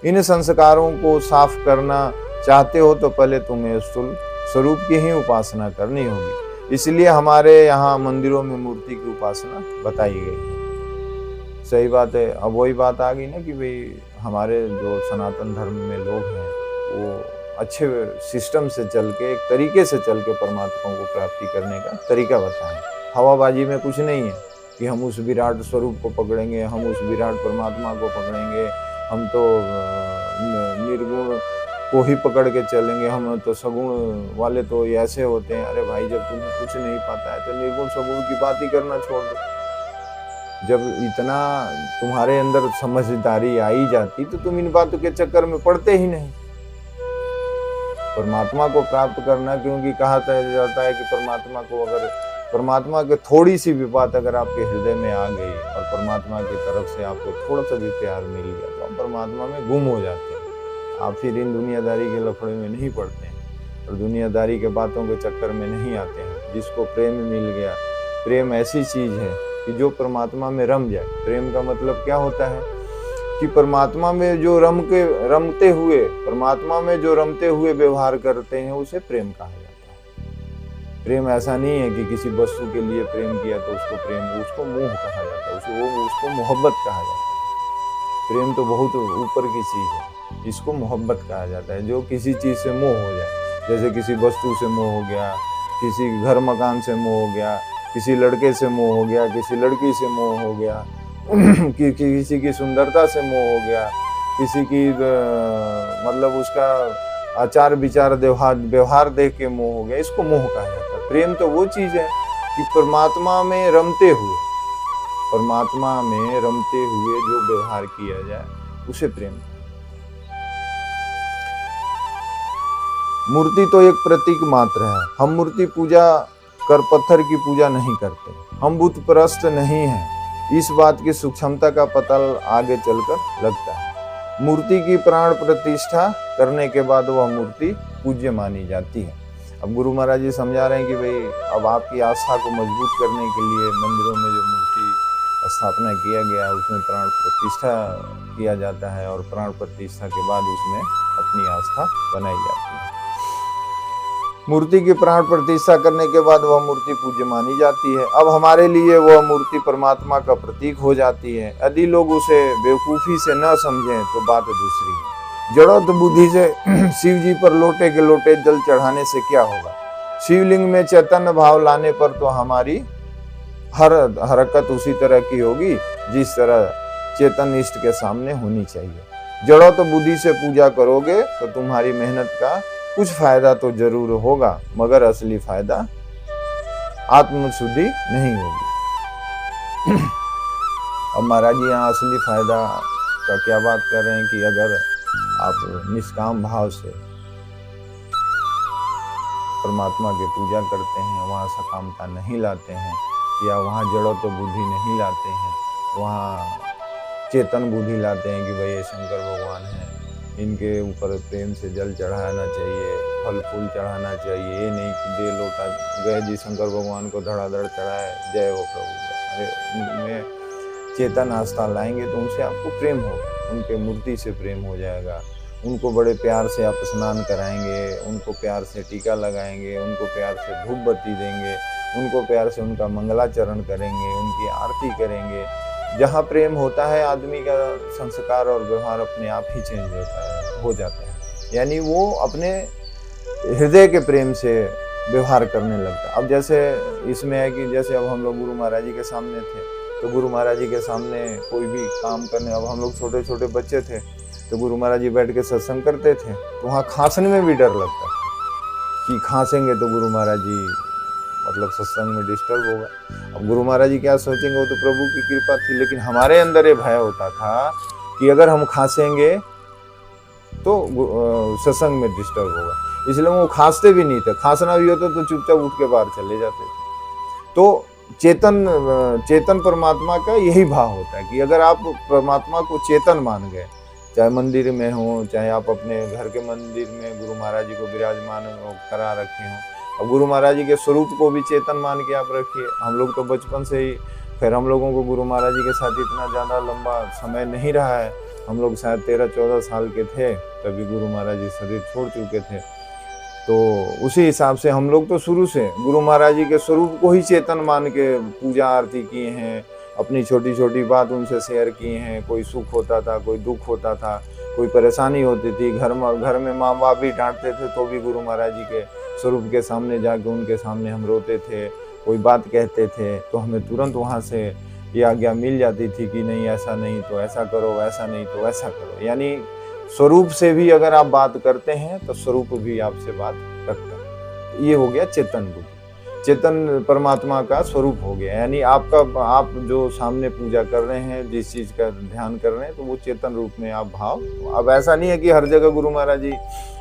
इन संस्कारों को साफ करना चाहते हो तो पहले तुम्हें स्थूल स्वरूप की ही उपासना करनी होगी। इसलिए हमारे यहाँ मंदिरों में मूर्ति की उपासना बताई गई है। सही बात है। अब वही बात आ गई ना कि भाई हमारे जो सनातन धर्म में लोग हैं वो अच्छे सिस्टम से चल के, एक तरीके से चल के परमात्मा को प्राप्ति करने का तरीका बताएं। हवाबाजी में कुछ नहीं है कि हम उस विराट स्वरूप को पकड़ेंगे, हम उस विराट परमात्मा को पकड़ेंगे, हम तो निर्गुण को ही पकड़ के चलेंगे, हम तो सगुण वाले तो ऐसे होते हैं। अरे भाई, जब तुम्हें कुछ नहीं पता है तो निर्गुण सगुण की बात ही करना छोड़ दो। जब इतना तुम्हारे अंदर समझदारी आई जाती तो तुम इन बातों के चक्कर में पड़ते ही नहीं। परमात्मा को प्राप्त करना, क्योंकि कहा जाता है कि परमात्मा के थोड़ी सी भी बात अगर आपके हृदय में आ गई और परमात्मा की तरफ से आपको थोड़ा सा भी प्यार मिल गया तो आप परमात्मा में गुम हो जाते हैं। आप फिर इन दुनियादारी के लफड़े में नहीं पड़ते हैं और दुनियादारी के बातों के चक्कर में नहीं आते हैं। जिसको प्रेम मिल गया, प्रेम ऐसी चीज है कि जो परमात्मा में रम जाए। प्रेम का मतलब क्या होता है कि परमात्मा में जो रमते हुए व्यवहार करते हैं उसे प्रेम कहा जाता है। प्रेम ऐसा नहीं है कि किसी वस्तु के लिए प्रेम किया तो उसको मोह कहा जाता है, उसको मोहब्बत कहा जाता है। प्रेम तो बहुत ऊपर की चीज है, इसको मोहब्बत कहा जाता है। जो किसी चीज से मोह हो जाए, जैसे किसी वस्तु से मोह हो गया, किसी घर मकान से मोह हो गया, किसी लड़के से मोह हो गया, किसी लड़की से मोह हो गया, किसी की सुंदरता से मोह हो गया, किसी की मतलब उसका आचार विचार व्यवहार देख के मोह हो गया, इसको मोह कहा जाता है। प्रेम तो वो चीज है कि परमात्मा में रमते हुए जो व्यवहार किया जाए उसे प्रेम। मूर्ति तो एक प्रतीक मात्र है। हम मूर्ति पूजा कर पत्थर की पूजा नहीं करते, हम बुत परस्त नहीं हैं। इस बात की सूक्ष्मता का पता आगे चलकर लगता है। मूर्ति की प्राण प्रतिष्ठा करने के बाद वह मूर्ति पूज्य मानी जाती है। अब गुरु महाराज जी समझा रहे हैं कि भाई अब आपकी आस्था को मजबूत करने के लिए मंदिरों में जो मूर्ति स्थापना किया गया उसमें प्राण प्रतिष्ठा किया जाता है और प्राण प्रतिष्ठा के बाद उसमें अपनी आस्था बनाई जाती है। मूर्ति की प्राण प्रतिष्ठा करने के बाद वह मूर्ति पूज्य मानी जाती है। अब हमारे लिए वह मूर्ति परमात्मा का प्रतीक हो जाती है। यदि लोग उसे बेवकूफ़ी से न समझें तो बात दूसरी है। जड़ोत बुद्धि से शिव जी पर लोटे के लोटे जल चढ़ाने से क्या होगा? शिवलिंग में चैतन्य भाव लाने पर तो हमारी हर हरकत उसी तरह की होगी जिस तरह चेतन इष्ट के सामने होनी चाहिए। जड़ोत बुद्धि से पूजा करोगे तो तुम्हारी मेहनत का कुछ फायदा तो जरूर होगा, मगर असली फायदा आत्मशुद्धि नहीं होगी। अब महाराज जी यहाँ असली फायदा का क्या बात कर रहे हैं कि अगर आप निष्काम भाव से परमात्मा की पूजा करते हैं, वहाँ सकामता नहीं लाते हैं या वहाँ जड़ों तो बुद्धि नहीं लाते हैं, वहाँ चेतन बुद्धि लाते हैं कि भाई ये शंकर भगवान हैं, इनके ऊपर प्रेम से जल चढ़ाना चाहिए, फल फूल चढ़ाना चाहिए। ये नहीं कि दे लोटा गए जी शंकर भगवान को धड़ाधड़ चढ़ाए, जय हो प्रभु। अरे उनमें चेतन आस्था लाएंगे तो उनसे आपको प्रेम होगा, उनके मूर्ति से प्रेम हो जाएगा। उनको बड़े प्यार से आप स्नान कराएंगे, उनको प्यार से टीका लगाएंगे, उनको प्यार से धूप बत्ती देंगे, उनको प्यार से उनका मंगलाचरण करेंगे, उनकी आरती करेंगे। जहाँ प्रेम होता है आदमी का संस्कार और व्यवहार अपने आप ही चेंज हो जाता है। यानी वो अपने हृदय के प्रेम से व्यवहार करने लगता है। अब जैसे इसमें है कि जैसे अब हम लोग गुरु महाराज जी के सामने थे तो गुरु महाराज जी के सामने कोई भी काम करने, अब हम लोग छोटे छोटे बच्चे थे तो गुरु महाराज जी बैठ के सत्संग करते थे तो वहाँ खांसने में भी डर लगता था कि खांसेंगे तो गुरु महाराज जी मतलब सत्संग में डिस्टर्ब होगा। अब गुरु महाराज जी क्या सोचेंगे, वो तो प्रभु की कृपा थी, लेकिन हमारे अंदर ये भय होता था कि अगर हम खांसेंगे तो सत्संग में डिस्टर्ब होगा, इसलिए वो खांसते भी नहीं थे। खांसना भी होता तो चुपचाप उठ के बाहर चले जाते थे। तो चेतन परमात्मा का यही भाव होता है कि अगर आप परमात्मा को चेतन मान गए, चाहे मंदिर में हो, चाहे आप अपने घर के मंदिर में गुरु महाराज जी को विराजमान करा रखे हो, अब गुरु महाराज जी के स्वरूप को भी चेतन मान के आप रखिए। हम लोग तो बचपन से ही, फिर हम लोगों को गुरु महाराज जी के साथ इतना ज़्यादा लंबा समय नहीं रहा है। हम लोग शायद 13-14 साल के थे तभी गुरु महाराज जी शरीर छोड़ चुके थे। तो उसी हिसाब से हम लोग तो शुरू से गुरु महाराज जी के स्वरूप को ही चेतन मान के पूजा आरती किए हैं, अपनी छोटी छोटी बात उनसे शेयर किए हैं। कोई सुख होता था, कोई दुख होता था, कोई परेशानी होती थी, घर में माँ बाप भी डांटते थे तो भी गुरु महाराज जी के स्वरूप के सामने जाके उनके सामने हम रोते थे। कोई बात कहते थे तो हमें तुरंत वहाँ से ये आज्ञा मिल जाती थी कि नहीं ऐसा नहीं तो ऐसा करो, ऐसा नहीं तो ऐसा करो। यानी स्वरूप से भी अगर आप बात करते हैं तो स्वरूप भी आपसे बात करता है। ये हो गया चेतन बुद्धि, चेतन परमात्मा का स्वरूप हो गया। यानी आप जो सामने पूजा कर रहे हैं, जिस चीज का ध्यान कर रहे हैं, तो वो चेतन रूप में आप भाव। अब ऐसा नहीं है कि हर जगह गुरु महाराज जी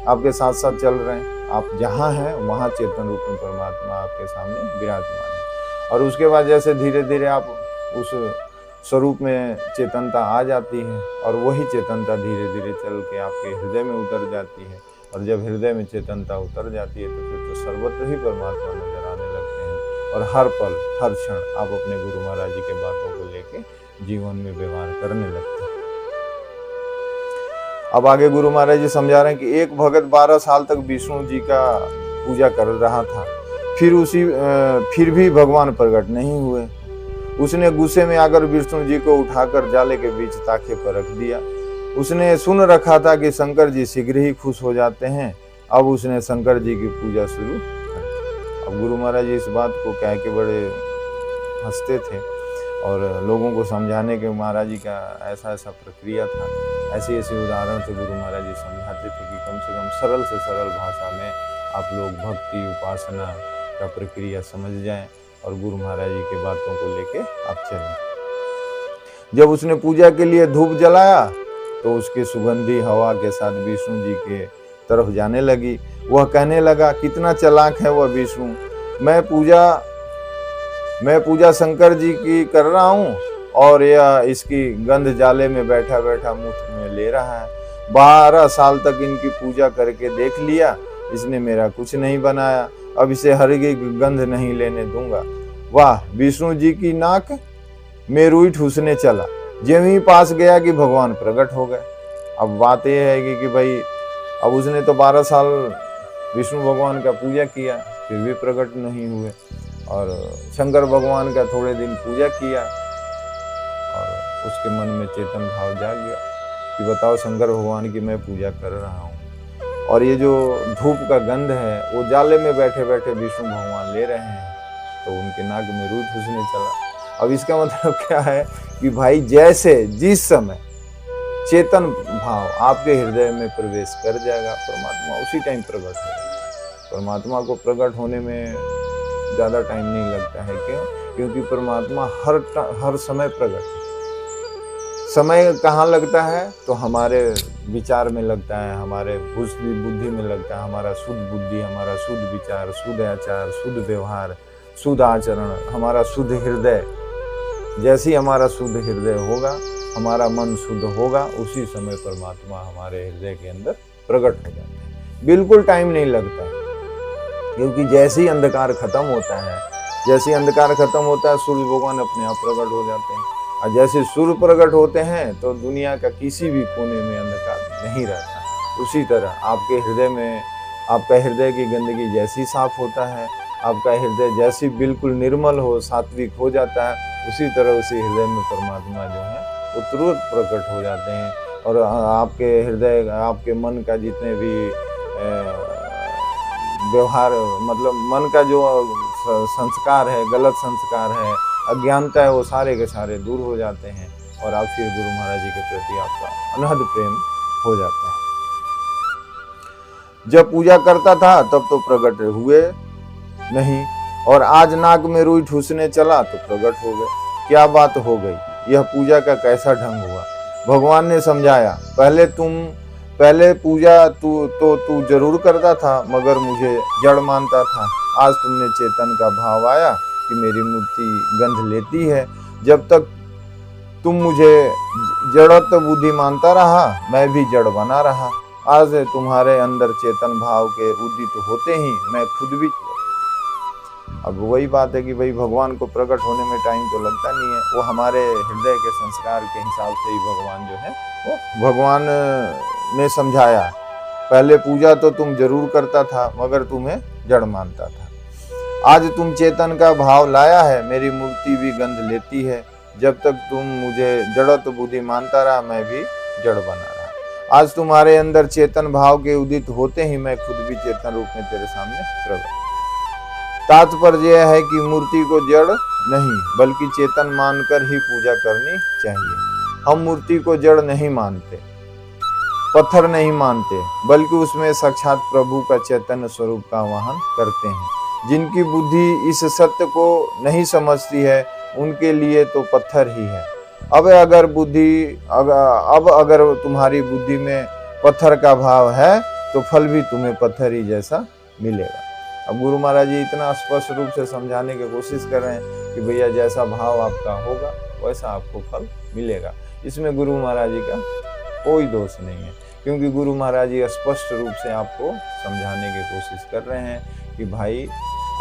आपके साथ साथ चल रहे हैं, आप जहाँ हैं वहाँ चेतन रूप में परमात्मा आपके सामने विराजमान है। और उसके बाद जैसे धीरे धीरे आप उस स्वरूप में चेतनता आ जाती है और वही चेतनता धीरे धीरे चल के आपके हृदय में उतर जाती है। और जब हृदय में चेतनता उतर जाती है तो फिर तो सर्वत्र ही परमात्मा नजर आने लगते हैं। और हर पल हर क्षण आप अपने गुरु महाराज जी के बातों को लेके जीवन में व्यवहार करने लगते हैं। अब आगे गुरु महाराज जी समझा रहे हैं कि एक भगत 12 साल तक विष्णु जी का पूजा कर रहा था, फिर भी भगवान प्रकट नहीं हुए। उसने गुस्से में आकर विष्णु जी को उठाकर जाले के बीच ताखे पर रख दिया। उसने सुन रखा था कि शंकर जी शीघ्र ही खुश हो जाते हैं। अब उसने शंकर जी की पूजा शुरू कर दी। अब गुरु महाराज जी इस बात को कह के बड़े हंसते थे और लोगों को समझाने के महाराज जी का ऐसा प्रक्रिया था। ऐसे उदाहरण से गुरु महाराज जी समझाते थे कि कम से कम सरल से सरल भाषा में आप लोग भक्ति उपासना का प्रक्रिया समझ जाएं और गुरु महाराज जी की बातों को लेके आप चलें। जब उसने पूजा के लिए धूप जलाया तो उसकी सुगंधी हवा के साथ विष्णु जी के तरफ जाने लगी। वह कहने लगा, कितना चालाक है वह विष्णु। मैं पूजा शंकर जी की कर रहा हूँ और यह इसकी गंध जाले में बैठा बैठा मुफ्त में ले रहा है। 12 साल तक इनकी पूजा करके देख लिया, इसने मेरा कुछ नहीं बनाया। अब इसे हरगी गंध नहीं लेने दूंगा। वाह, विष्णु जी की नाक में रुई ठूसने चला। जमी पास गया कि भगवान प्रकट हो गए। अब बात यह है कि भाई अब उसने तो 12 साल विष्णु भगवान का पूजा किया फिर भी प्रकट नहीं हुए, और शंकर भगवान का थोड़े दिन पूजा किया और उसके मन में चेतन भाव जाग गया कि बताओ शंकर भगवान की मैं पूजा कर रहा हूँ और ये जो धूप का गंध है वो जाले में बैठे बैठे विष्णु भगवान ले रहे हैं, तो उनके नाक में रुई ठूसने चला। अब इसका मतलब क्या है कि भाई जैसे जिस समय चेतन भाव आपके हृदय में प्रवेश कर जाएगा, परमात्मा उसी टाइम प्रकट होगा। परमात्मा को प्रकट होने में ज़्यादा टाइम नहीं लगता है। क्यों? क्योंकि परमात्मा हर समय प्रकट है। समय कहाँ लगता है? तो हमारे विचार में लगता है, हमारे बुद्धि में लगता है। हमारा शुद्ध बुद्धि, हमारा शुद्ध विचार, शुद्ध आचार, शुद्ध व्यवहार, शुद्ध आचरण, हमारा शुद्ध हृदय, जैसे ही हमारा शुद्ध हृदय होगा, हमारा मन शुद्ध होगा, उसी समय परमात्मा हमारे हृदय के अंदर प्रकट हो जाते हैं। बिल्कुल टाइम नहीं लगता है, क्योंकि जैसे ही अंधकार खत्म होता है, सूर्य भगवान अपने आप प्रकट हो जाते हैं। और जैसे सूर्य प्रकट होते हैं तो दुनिया का किसी भी कोने में अंधकार नहीं रहता। उसी तरह आपके हृदय में, आपका हृदय की गंदगी जैसी साफ होता है, आपका हृदय जैसी बिल्कुल निर्मल हो, सात्विक हो जाता है, उसी तरह उसी हृदय में परमात्मा जो है वो तुरंत प्रकट हो जाते हैं। और आपके हृदय, आपके मन का जितने भी व्यवहार, मतलब मन का जो संस्कार है, गलत संस्कार है, अज्ञानता है, वो सारे के सारे दूर हो जाते हैं और आप फिर गुरु महाराज जी के प्रति आपका अनहद प्रेम हो जाता है। जब पूजा करता था तब तो प्रकट हुए नहीं, और आज नाक में रुई ठूसने चला तो प्रकट हो गए। क्या बात हो गई? यह पूजा का कैसा ढंग हुआ? भगवान ने समझाया, पहले पूजा तू जरूर करता था, मगर मुझे जड़ मानता था। आज तुमने चेतन का भाव आया कि मेरी मूर्ति गंध लेती है। जब तक तुम मुझे जड़त्व बुद्धि मानता रहा, मैं भी जड़ बना रहा। आज तुम्हारे अंदर चेतन भाव के उदित होते ही मैं खुद भी अब वही बात है कि भाई भगवान को प्रकट होने में टाइम तो लगता नहीं है, वो हमारे हृदय के संस्कार के हिसाब से ही भगवान जो है वो भगवान ने समझाया। पहले पूजा तो तुम जरूर करता था मगर तुम्हें जड़ मानता था। आज तुम चेतन का भाव लाया है, मेरी मूर्ति भी गंध लेती है। जब तक तुम मुझे जड़त बुद्धि मानता रहा, मैं भी जड़ बना रहा। आज तुम्हारे अंदर चेतन भाव के उदित होते ही मैं खुद भी चेतन रूप में तेरे सामने प्रकट। तात्पर्य यह है कि मूर्ति को जड़ नहीं बल्कि चेतन मानकर ही पूजा करनी चाहिए। हम मूर्ति को जड़ नहीं मानते, पत्थर नहीं मानते, बल्कि उसमें साक्षात प्रभु का चैतन्य स्वरूप का आवाहन करते हैं। जिनकी बुद्धि इस सत्य को नहीं समझती है उनके लिए तो पत्थर ही है। अब अगर तुम्हारी बुद्धि में पत्थर का भाव है तो फल भी तुम्हें पत्थर ही जैसा मिलेगा। अब गुरु महाराज जी इतना स्पष्ट रूप से समझाने की कोशिश कर रहे हैं कि भैया जैसा भाव आपका होगा वैसा आपको फल मिलेगा। इसमें गुरु महाराज जी का कोई दोष नहीं है, क्योंकि गुरु महाराज जी स्पष्ट रूप से आपको समझाने की कोशिश कर रहे हैं कि भाई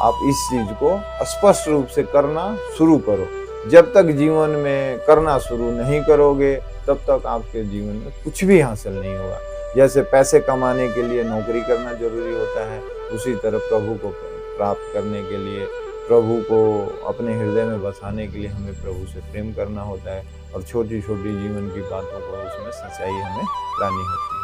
आप इस चीज को स्पष्ट रूप से करना शुरू करो। जब तक जीवन में करना शुरू नहीं करोगे तब तक आपके जीवन में कुछ भी हासिल नहीं होगा। जैसे पैसे कमाने के लिए नौकरी करना जरूरी होता है, उसी तरह प्रभु को प्राप्त करने के लिए, प्रभु को अपने हृदय में बसाने के लिए हमें प्रभु से प्रेम करना होता है और छोटी छोटी जीवन की बातों को उसमें सच्चाई हमें लानी होती है।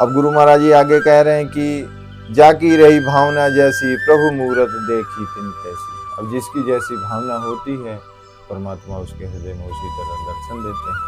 अब गुरु महाराज जी आगे कह रहे हैं कि जाकी रही भावना जैसी प्रभु मूरत देखी तिन तैसी। अब जिसकी जैसी भावना होती है परमात्मा उसके हृदय में उसी तरह दर्शन देते हैं।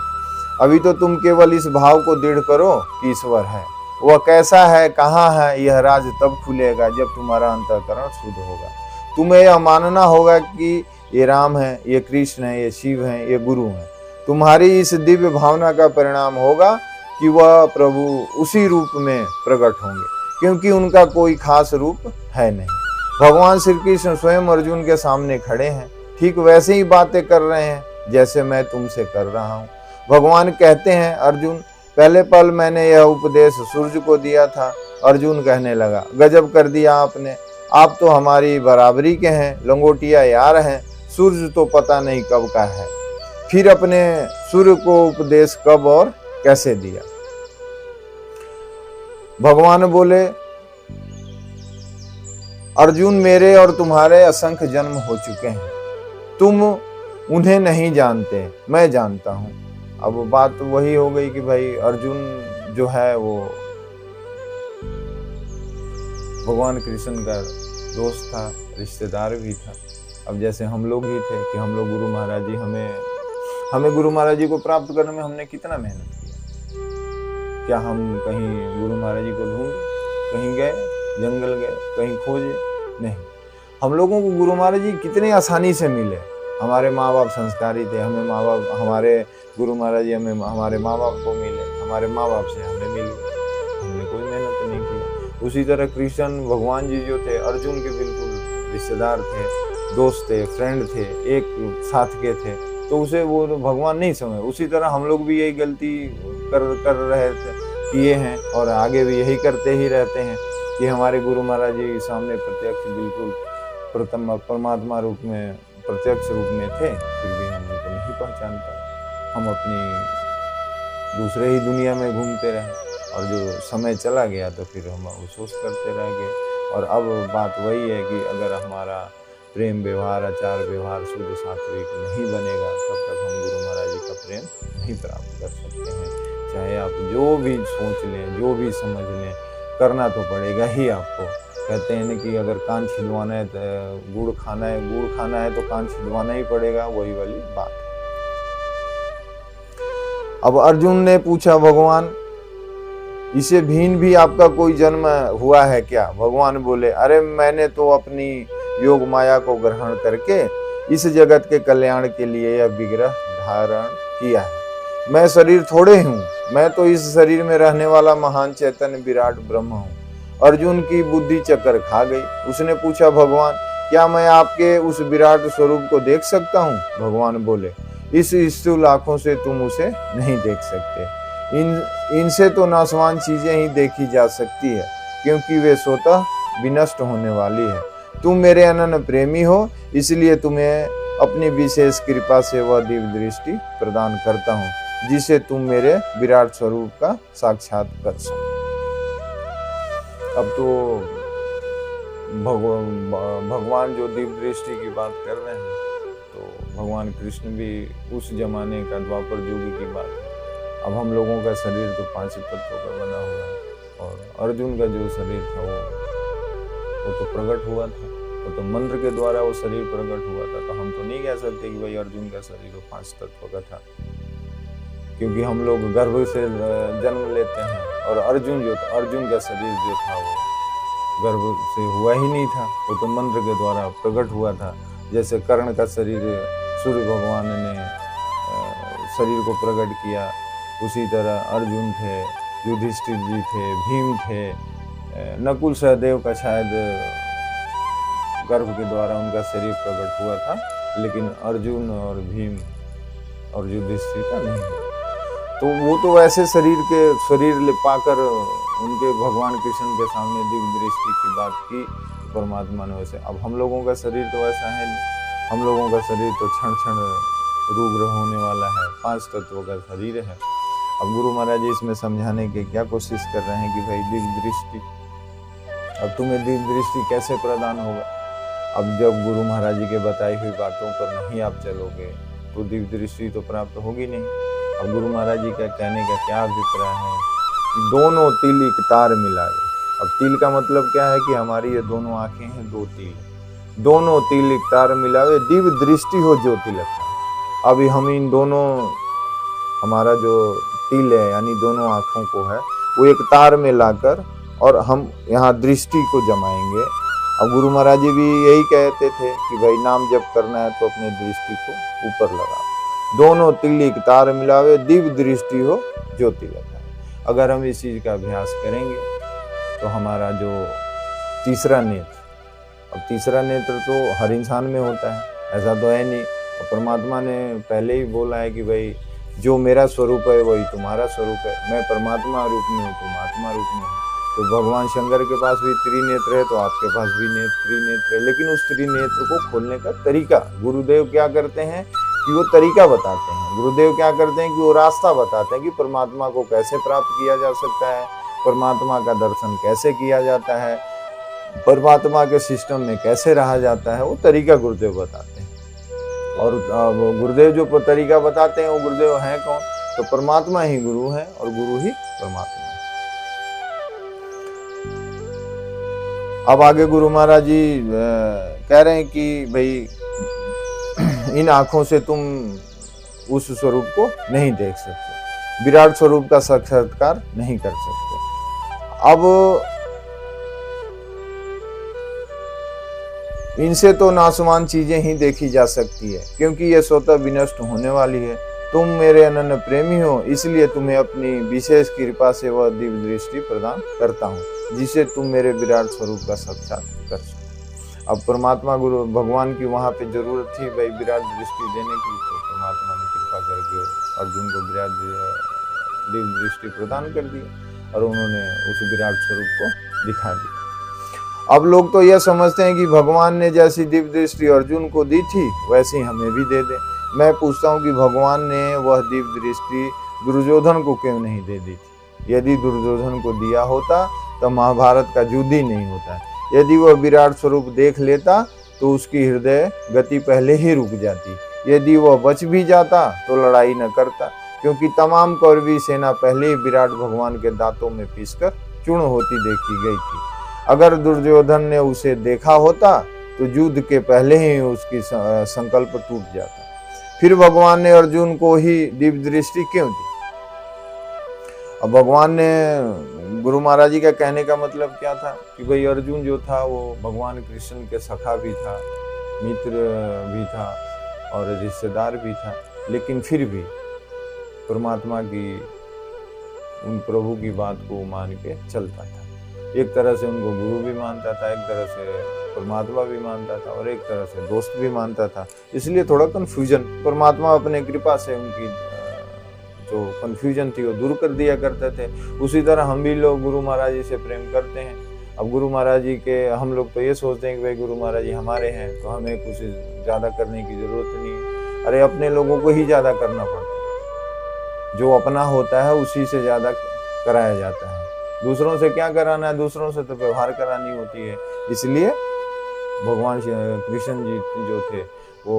अभी तो तुम केवल इस भाव को दृढ़ करो कि ईश्वर है, वह कैसा है, कहाँ है, यह राज तब खुलेगा जब तुम्हारा अंतःकरण शुद्ध होगा। तुम्हें यह मानना होगा कि ये राम है, ये कृष्ण है, ये शिव है, ये गुरु है। तुम्हारी इस दिव्य भावना का परिणाम होगा कि वह प्रभु उसी रूप में प्रकट होंगे, क्योंकि उनका कोई खास रूप है नहीं। भगवान श्री कृष्ण स्वयं अर्जुन के सामने खड़े हैं, ठीक वैसे ही बातें कर रहे हैं जैसे मैं तुमसे कर रहा हूँ। भगवान कहते हैं, अर्जुन पहले पल मैंने यह उपदेश सूर्य को दिया था। अर्जुन कहने लगा, गजब कर दिया आपने, आप तो हमारी बराबरी के हैं, लंगोटिया यार हैं। सूर्य तो पता नहीं कब का है, फिर अपने सूर्य को उपदेश कब और कैसे दिया। भगवान बोले, अर्जुन मेरे और तुम्हारे असंख्य जन्म हो चुके हैं, तुम उन्हें नहीं जानते, मैं जानता हूं। अब बात वही हो गई कि भाई अर्जुन जो है वो भगवान कृष्ण का दोस्त था, रिश्तेदार भी था। अब जैसे हम लोग ही थे कि हम लोग गुरु महाराज जी हमें गुरु महाराज जी को प्राप्त करने में हमने कितना मेहनत किया। क्या हम कहीं गुरु महाराज जी को ढूंढे, कहीं गए, जंगल गए, कहीं खोजे? नहीं, हम लोगों को गुरु महाराज जी कितने आसानी से मिले। हमारे माँ बाप संस्कारी थे, हमारे गुरु महाराज जी हमारे माँ बाप को मिले, हमारे माँ बाप से हमें मिले, हमने कोई मेहनत नहीं की। उसी तरह कृष्ण भगवान जी जो थे अर्जुन के बिल्कुल रिश्तेदार थे, दोस्त थे, फ्रेंड थे, एक साथ के थे, तो उसे वो भगवान नहीं समझे। उसी तरह हम लोग भी यही गलती कर रहे थे, किए हैं और आगे भी यही करते ही रहते हैं कि हमारे गुरु महाराज जी सामने प्रत्यक्ष बिल्कुल परमात्मा रूप में प्रत्यक्ष रूप में थे, फिर भी हम उनको नहीं पहचान पाए। हम अपनी दूसरे ही दुनिया में घूमते रहे और जो समय चला गया तो फिर हम अफसोस करते रह गए। और अब बात वही है कि अगर हमारा प्रेम व्यवहार, आचार व्यवहार शुद्ध सात्विक नहीं बनेगा तब तक हम गुरु महाराज जी का प्रेम नहीं प्राप्त कर सकते हैं। चाहे आप जो भी सोच लें, जो भी समझ लें, करना तो पड़ेगा ही आपको। कहते हैं ना कि अगर कान छिलवाना है तो गुड़ खाना है तो कान छिलवाना ही पड़ेगा, वही वाली बात है। अब अर्जुन ने पूछा, भगवान इसे भिन्न भी आपका कोई जन्म हुआ है क्या? भगवान बोले, अरे मैंने तो अपनी योग माया को ग्रहण करके इस जगत के कल्याण के लिए यह विग्रह धारण किया है। मैं शरीर थोड़े हूँ, मैं तो इस शरीर में रहने वाला महान चैतन्य विराट ब्रह्म हूँ। अर्जुन की बुद्धि चक्कर खा गई। उसने पूछा, भगवान क्या मैं आपके उस विराट स्वरूप को देख सकता हूँ? भगवान बोले, इस स्थूल आँखों से तुम उसे नहीं देख सकते। इनसे तो नाशवान चीजें ही देखी जा सकती है, क्योंकि वे स्वतः विनष्ट होने वाली है। तुम मेरे अनन्य प्रेमी हो, इसलिए तुम्हें अपनी विशेष कृपा से वह दिव्य दृष्टि प्रदान करता हूँ जिसे तुम मेरे विराट स्वरूप का साक्षात कर सको। अब तो भगवान जो दिव्य दृष्टि की बात कर रहे हैं, तो भगवान कृष्ण भी उस जमाने का द्वापर युग की बात है। अब हम लोगों का शरीर तो 5 तत्वों का बना हुआ है, और अर्जुन का जो शरीर था वो तो प्रकट हुआ था, तो मंत्र के द्वारा वो शरीर प्रकट हुआ था। तो हम तो नहीं कह सकते कि भाई अर्जुन का शरीर वो 5 तत्व का था, क्योंकि हम लोग गर्भ से जन्म लेते हैं, और अर्जुन का शरीर जो था वो गर्भ से हुआ ही नहीं था, वो तो मंत्र के द्वारा प्रकट हुआ था। जैसे कर्ण का शरीर सूर्य भगवान ने शरीर को प्रकट किया, उसी तरह अर्जुन थे, युधिष्ठिर जी थे, भीम थे, नकुल सहदेव का शायद गर्भ के द्वारा उनका शरीर प्रकट हुआ था, लेकिन अर्जुन और भीम और युधिष्ठिर का नहीं हुआ। तो वो तो ऐसे शरीर पाकर उनके भगवान कृष्ण के सामने दिव्य दृष्टि की बात की परमात्मा ने। वैसे अब हम लोगों का शरीर तो ऐसा है नहीं, हम लोगों का शरीर तो क्षण क्षण रूग्र होने वाला है, 5 तत्वों का शरीर है। अब गुरु महाराज जी इसमें समझाने की क्या कोशिश कर रहे हैं कि भाई दिव्य दृष्टि, अब तुम्हें दिव्य दृष्टि कैसे प्रदान होगा। अब जब गुरु महाराज जी के बताई हुई बातों पर नहीं आप चलोगे तो दिव्य दृष्टि तो प्राप्त होगी नहीं। अब गुरु महाराज जी का कहने का क्या अभिप्राय है कि दोनों तिल एक तार मिलाए। अब तिल का मतलब क्या है कि हमारी ये दोनों आंखें हैं, 2 तिल, दोनों तिल एक तार मिलावे, दिव्य दृष्टि हो ज्योति लखा। अभी हम इन दोनों, हमारा जो तिल है यानी दोनों आंखों को है, वो एक तार में लाकर और हम यहाँ दृष्टि को जमाएंगे। अब गुरु महाराज जी भी यही कहते थे कि भाई नाम जप करना है तो अपने दृष्टि को ऊपर लगा, दोनों तिल एक तार मिलावे, दिव्य दृष्टि हो ज्योति लगा। अगर हम इस चीज का अभ्यास करेंगे तो हमारा जो तीसरा नेत्र, अब तीसरा नेत्र तो हर इंसान में होता है, ऐसा तो है नहीं। और परमात्मा ने पहले ही बोला है कि भाई जो मेरा स्वरूप है वही तुम्हारा स्वरूप है, मैं परमात्मा रूप में हूँ, तुम आत्मा रूप में हो। तो भगवान शंकर के पास भी त्रिनेत्र है, तो आपके पास भी त्रिनेत्र है, लेकिन उस त्रिनेत्र को खोलने का तरीका गुरुदेव क्या करते हैं कि वो तरीका बताते हैं। गुरुदेव क्या करते हैं कि वो रास्ता बताते हैं कि परमात्मा को कैसे प्राप्त किया जा सकता है, परमात्मा का दर्शन कैसे किया जाता है, परमात्मा के सिस्टम में कैसे रहा जाता है, वो तरीका गुरुदेव बताते हैं। और गुरुदेव जो तरीका बताते हैं वो गुरुदेव हैं कौन, तो परमात्मा ही गुरु है और गुरु ही परमात्मा है। अब आगे गुरु महाराज जी कह रहे हैं कि भाई इन आंखों से तुम उस स्वरूप को नहीं देख सकते, विराट स्वरूप का साक्षात्कार नहीं कर सकते। अब इनसे तो नासमान चीजें ही देखी जा सकती है, क्योंकि यह स्वतः विनष्ट होने वाली है। तुम मेरे अनन्य प्रेमी हो, इसलिए तुम्हें अपनी विशेष कृपा से वह दिव्य दृष्टि प्रदान करता हूँ जिसे तुम मेरे विराट स्वरूप का साक्षात्कार कर सको। अब परमात्मा गुरु भगवान की वहां पे जरूरत थी भाई विराट दृष्टि देने की, तो परमात्मा ने कृपा करके अर्जुन को विराट दिव्य दृष्टि प्रदान कर दी और उन्होंने उस विराट स्वरूप को दिखा दिया। अब लोग तो यह समझते हैं कि भगवान ने जैसी दिव्य दृष्टि अर्जुन को दी थी वैसी हमें भी दे दे। मैं पूछता हूँ कि भगवान ने वह दिव्य दृष्टि दुर्योधन को क्यों नहीं दे दी थी? यदि दुर्योधन को दिया होता तो महाभारत का युद्ध ही नहीं होता। यदि वह विराट स्वरूप देख लेता तो उसकी हृदय गति पहले ही रुक जाती। यदि वह बच भी जाता तो लड़ाई न करता, क्योंकि तमाम कौरवी सेना पहले ही विराट भगवान के दांतों में पीसकर चूर्ण होती देखी गई थी। अगर दुर्योधन ने उसे देखा होता तो युद्ध के पहले ही उसकी संकल्प टूट जाता। फिर भगवान ने अर्जुन को ही दिव्य दृष्टि क्यों दी? अब भगवान ने, गुरु महाराज जी का कहने का मतलब क्या था कि भाई अर्जुन जो था वो भगवान कृष्ण के सखा भी था, मित्र भी था और रिश्तेदार भी था, लेकिन फिर भी परमात्मा की, उन प्रभु की बात को मान के चलता था। एक तरह से उनको गुरु भी मानता था, एक तरह से परमात्मा भी मानता था और एक तरह से दोस्त भी मानता था। इसलिए थोड़ा कन्फ्यूजन, परमात्मा अपने कृपा से उनकी जो कन्फ्यूजन थी वो दूर कर दिया करते थे। उसी तरह हम भी लोग गुरु महाराज जी से प्रेम करते हैं अब गुरु महाराज जी के हम लोग तो ये सोचते हैं कि भाई गुरु महाराज जी हमारे हैं तो हमें कुछ ज़्यादा करने की ज़रूरत नहीं है। अरे अपने लोगों को ही ज़्यादा करना पड़ता है, जो अपना होता है उसी से ज़्यादा कराया जाता है। दूसरों से क्या कराना है, दूसरों से तो व्यवहार करानी होती है। इसलिए भगवान कृष्ण जी जो थे वो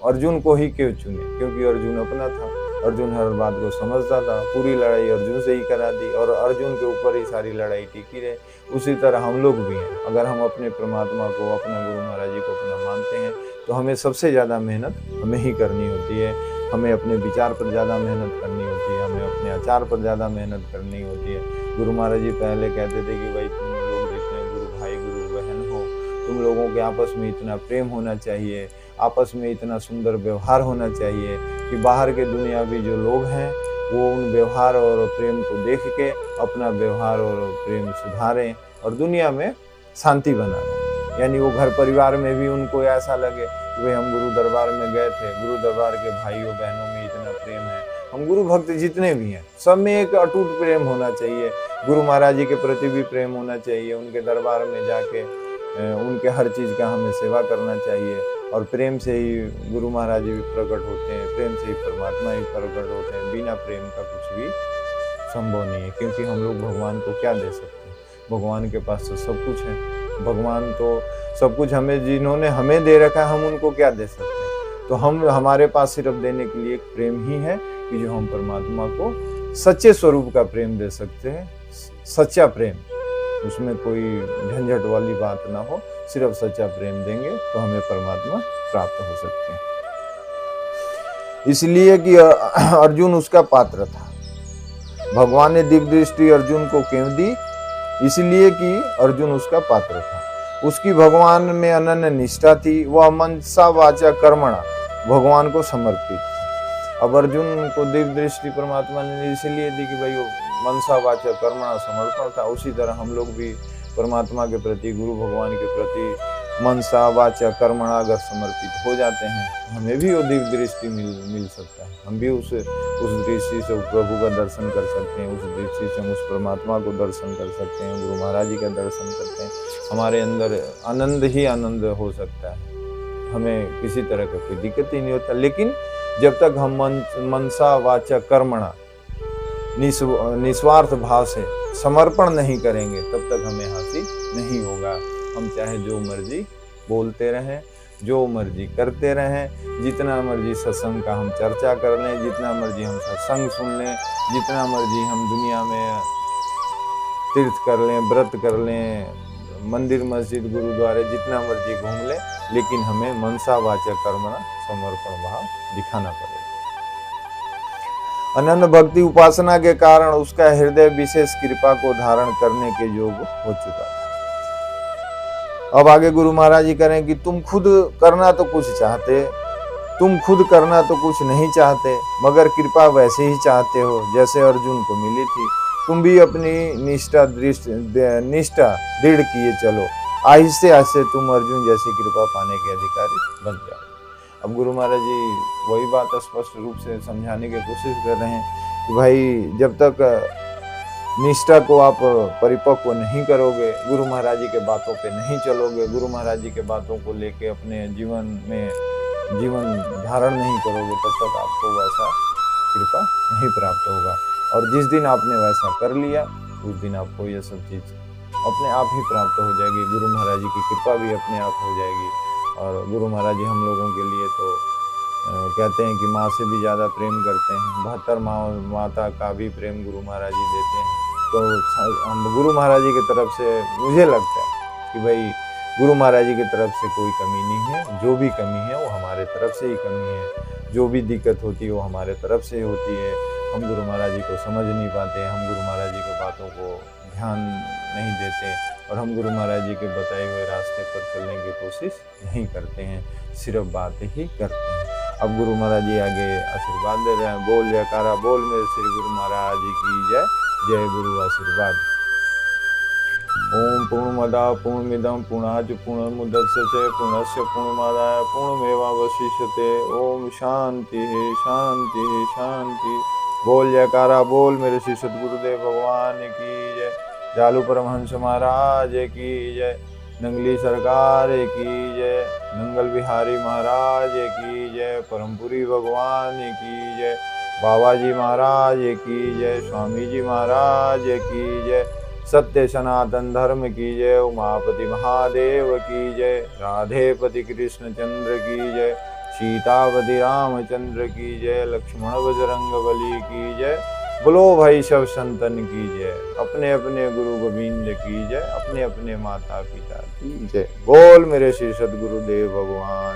अर्जुन को ही क्यों चुने, क्योंकि अर्जुन अपना था, अर्जुन हर बात को समझता था, पूरी लड़ाई अर्जुन से ही करा दी और अर्जुन के ऊपर ही सारी लड़ाई टिकी रहे। उसी तरह हम लोग भी हैं, अगर हम अपने परमात्मा को, अपना गुरु महाराज जी को अपना मानते हैं तो हमें सबसे ज़्यादा मेहनत हमें ही करनी होती है। हमें अपने विचार पर ज़्यादा मेहनत करनी होती है, हमें अपने आचार पर ज़्यादा मेहनत करनी होती है। गुरु महाराज जी पहले कहते थे कि भाई तुम लोग जितने गुरु भाई गुरु बहन हो, तुम लोगों के आपस में इतना प्रेम होना चाहिए, आपस में इतना सुंदर व्यवहार होना चाहिए कि बाहर के दुनियावी जो लोग हैं वो उन व्यवहार और प्रेम को देख के अपना व्यवहार और प्रेम सुधारें और दुनिया में शांति बना रहे। यानी वो घर परिवार में भी उनको ऐसा लगे कि भाई हम गुरु दरबार में गए थे, गुरु दरबार के भाइयों बहनों में इतना प्रेम है, हम गुरु भक्त जितने भी हैं सब में एक अटूट प्रेम होना चाहिए। गुरु महाराज जी के प्रति भी प्रेम होना चाहिए, उनके दरबार में जाके उनके हर चीज़ का हमें सेवा करना चाहिए और प्रेम से ही गुरु महाराज जी भी प्रकट होते हैं, प्रेम से ही परमात्मा ही प्रकट होते हैं। बिना प्रेम का कुछ भी संभव नहीं है, क्योंकि हम लोग भगवान को क्या दे सकते हैं, भगवान के पास तो सब कुछ है। भगवान तो सब कुछ हमें, जिन्होंने हमें दे रखा है हम उनको क्या दे सकते हैं। तो हमारे पास सिर्फ देने के लिए एक प्रेम ही है कि जो हम परमात्मा को सच्चे स्वरूप का प्रेम दे सकते हैं। सच्चा प्रेम, उसमें कोई झंझट वाली बात ना हो, सिर्फ सच्चा प्रेम देंगे तो हमें परमात्मा प्राप्त हो सकते हैं। इसलिए कि अर्जुन उसका पात्र था। भगवान ने दिव्य दृष्टि अर्जुन को क्यों दी? इसलिए कि अर्जुन उसका पात्र था। उसकी भगवान में अनन्य निष्ठा थी, वह मनसा वाचा कर्मणा भगवान को समर्पित थी। अब अर्जुन को दिव्य दृष्टि परमात्मा ने इसलिए दी कि भाई वो मनसा वाचा कर्मणा समर्पण था। उसी तरह हम लोग भी परमात्मा के प्रति, गुरु भगवान के प्रति मनसा वाचा कर्मणा अगर समर्पित हो जाते हैं तो हमें भी वो दिव्य दृष्टि मिल सकता है। हम भी उस दृष्टि से प्रभु का दर्शन कर सकते हैं, उस दृष्टि से हम उस परमात्मा को दर्शन कर सकते हैं, गुरु महाराज जी का दर्शन करते हैं। हमारे अंदर आनंद ही आनंद हो सकता है, हमें किसी तरह का कोई दिक्कत ही नहीं होता। लेकिन जब तक हम मनसा वाचा कर्मणा निस्वार्थ भाव से समर्पण नहीं करेंगे तब तक हमें हासिल नहीं होगा। हम चाहे जो मर्जी बोलते रहें, जो मर्जी करते रहें, जितना मर्जी सत्संग का हम चर्चा कर लें, जितना मर्जी हम सत्संग सुन लें, जितना मर्जी हम दुनिया में तीर्थ कर लें, व्रत कर लें, मंदिर मस्जिद गुरुद्वारे जितना मर्जी घूम लें, लेकिन हमें मनसा वाचा कर्मणा समर्पण भाव दिखाना पड़ेगा। अनन्य भक्ति उपासना के कारण उसका हृदय विशेष कृपा को धारण करने के योग्य हो चुका था। अब आगे गुरु महाराज जी करें कि तुम खुद करना तो कुछ चाहते, तुम खुद करना तो कुछ नहीं चाहते, मगर कृपा वैसे ही चाहते हो जैसे अर्जुन को मिली थी। तुम भी अपनी निष्ठा दृढ़ किए चलो, आहिस्ते आहिस्ते तुम अर्जुन जैसी कृपा पाने के अधिकारी बन जाओ। अब गुरु महाराज जी वही बात स्पष्ट रूप से समझाने की कोशिश कर रहे हैं कि भाई जब तक निष्ठा को आप परिपक्व नहीं करोगे, गुरु महाराज जी के बातों पे नहीं चलोगे, गुरु महाराज जी के बातों को लेके अपने जीवन में जीवन धारण नहीं करोगे, तब तक आपको वैसा कृपा नहीं प्राप्त होगा। और जिस दिन आपने वैसा कर लिया उस दिन आपको ये सब चीज़ अपने आप ही प्राप्त हो जाएगी। गुरु महाराज जी की कृपा भी अपने आप हो जाएगी। और गुरु महाराज जी हम लोगों के लिए तो कहते हैं कि माँ से भी ज़्यादा प्रेम करते हैं। 72 माता का भी प्रेम गुरु महाराज जी देते हैं। तो हम गुरु महाराज जी की तरफ से मुझे लगता है कि भाई गुरु महाराज जी की तरफ से कोई कमी नहीं है। जो भी कमी है वो हमारे तरफ से ही कमी है, जो भी दिक्कत होती है वो हमारे तरफ से ही होती है। हम गुरु महाराज जी को समझ नहीं पाते, हम गुरु महाराज जी की बातों को ध्यान नहीं देते और हम गुरु महाराज जी के बताए हुए रास्ते पर चलने की कोशिश नहीं करते हैं, सिर्फ बात ही करते हैं। अब गुरु महाराज जी आगे आशीर्वाद दे रहे हैं। बोल जयकारा बोल मेरे श्री गुरु महाराज जी की जय। जय गुरु आशीर्वाद। ओम पूर्णमदा पूर्णमिदं पूर्णात् पूर्णमुदच्यते पूर्णस्य पूर्णमादाय पूर्णमेवावशिष्यते। ओम शांति शांति शांति। बोल जयकारा बोल मेरे श्री सद्गुरुदेव भगवान की जय। जालू परमहंस महाराज की जय, नंगली सरकार की जय, नंगल बिहारी महाराज की जय, परमपुरी भगवान की जय, बाबा जी महाराज की जय, स्वामी जी महाराज की जय, सत्य सनातन धर्म की जय, उमापति महादेव की जय, राधेपति कृष्ण चंद्र की जय, सीतापति रामचंद्र की जय, लक्ष्मण बजरंग बली की जय। बोलो भाई सब संतन की जय, अपने अपने गुरु गोविंद की जय, अपने अपने माता पिता की जय। बोल मेरे श्री सदगुरुदेव भगवान।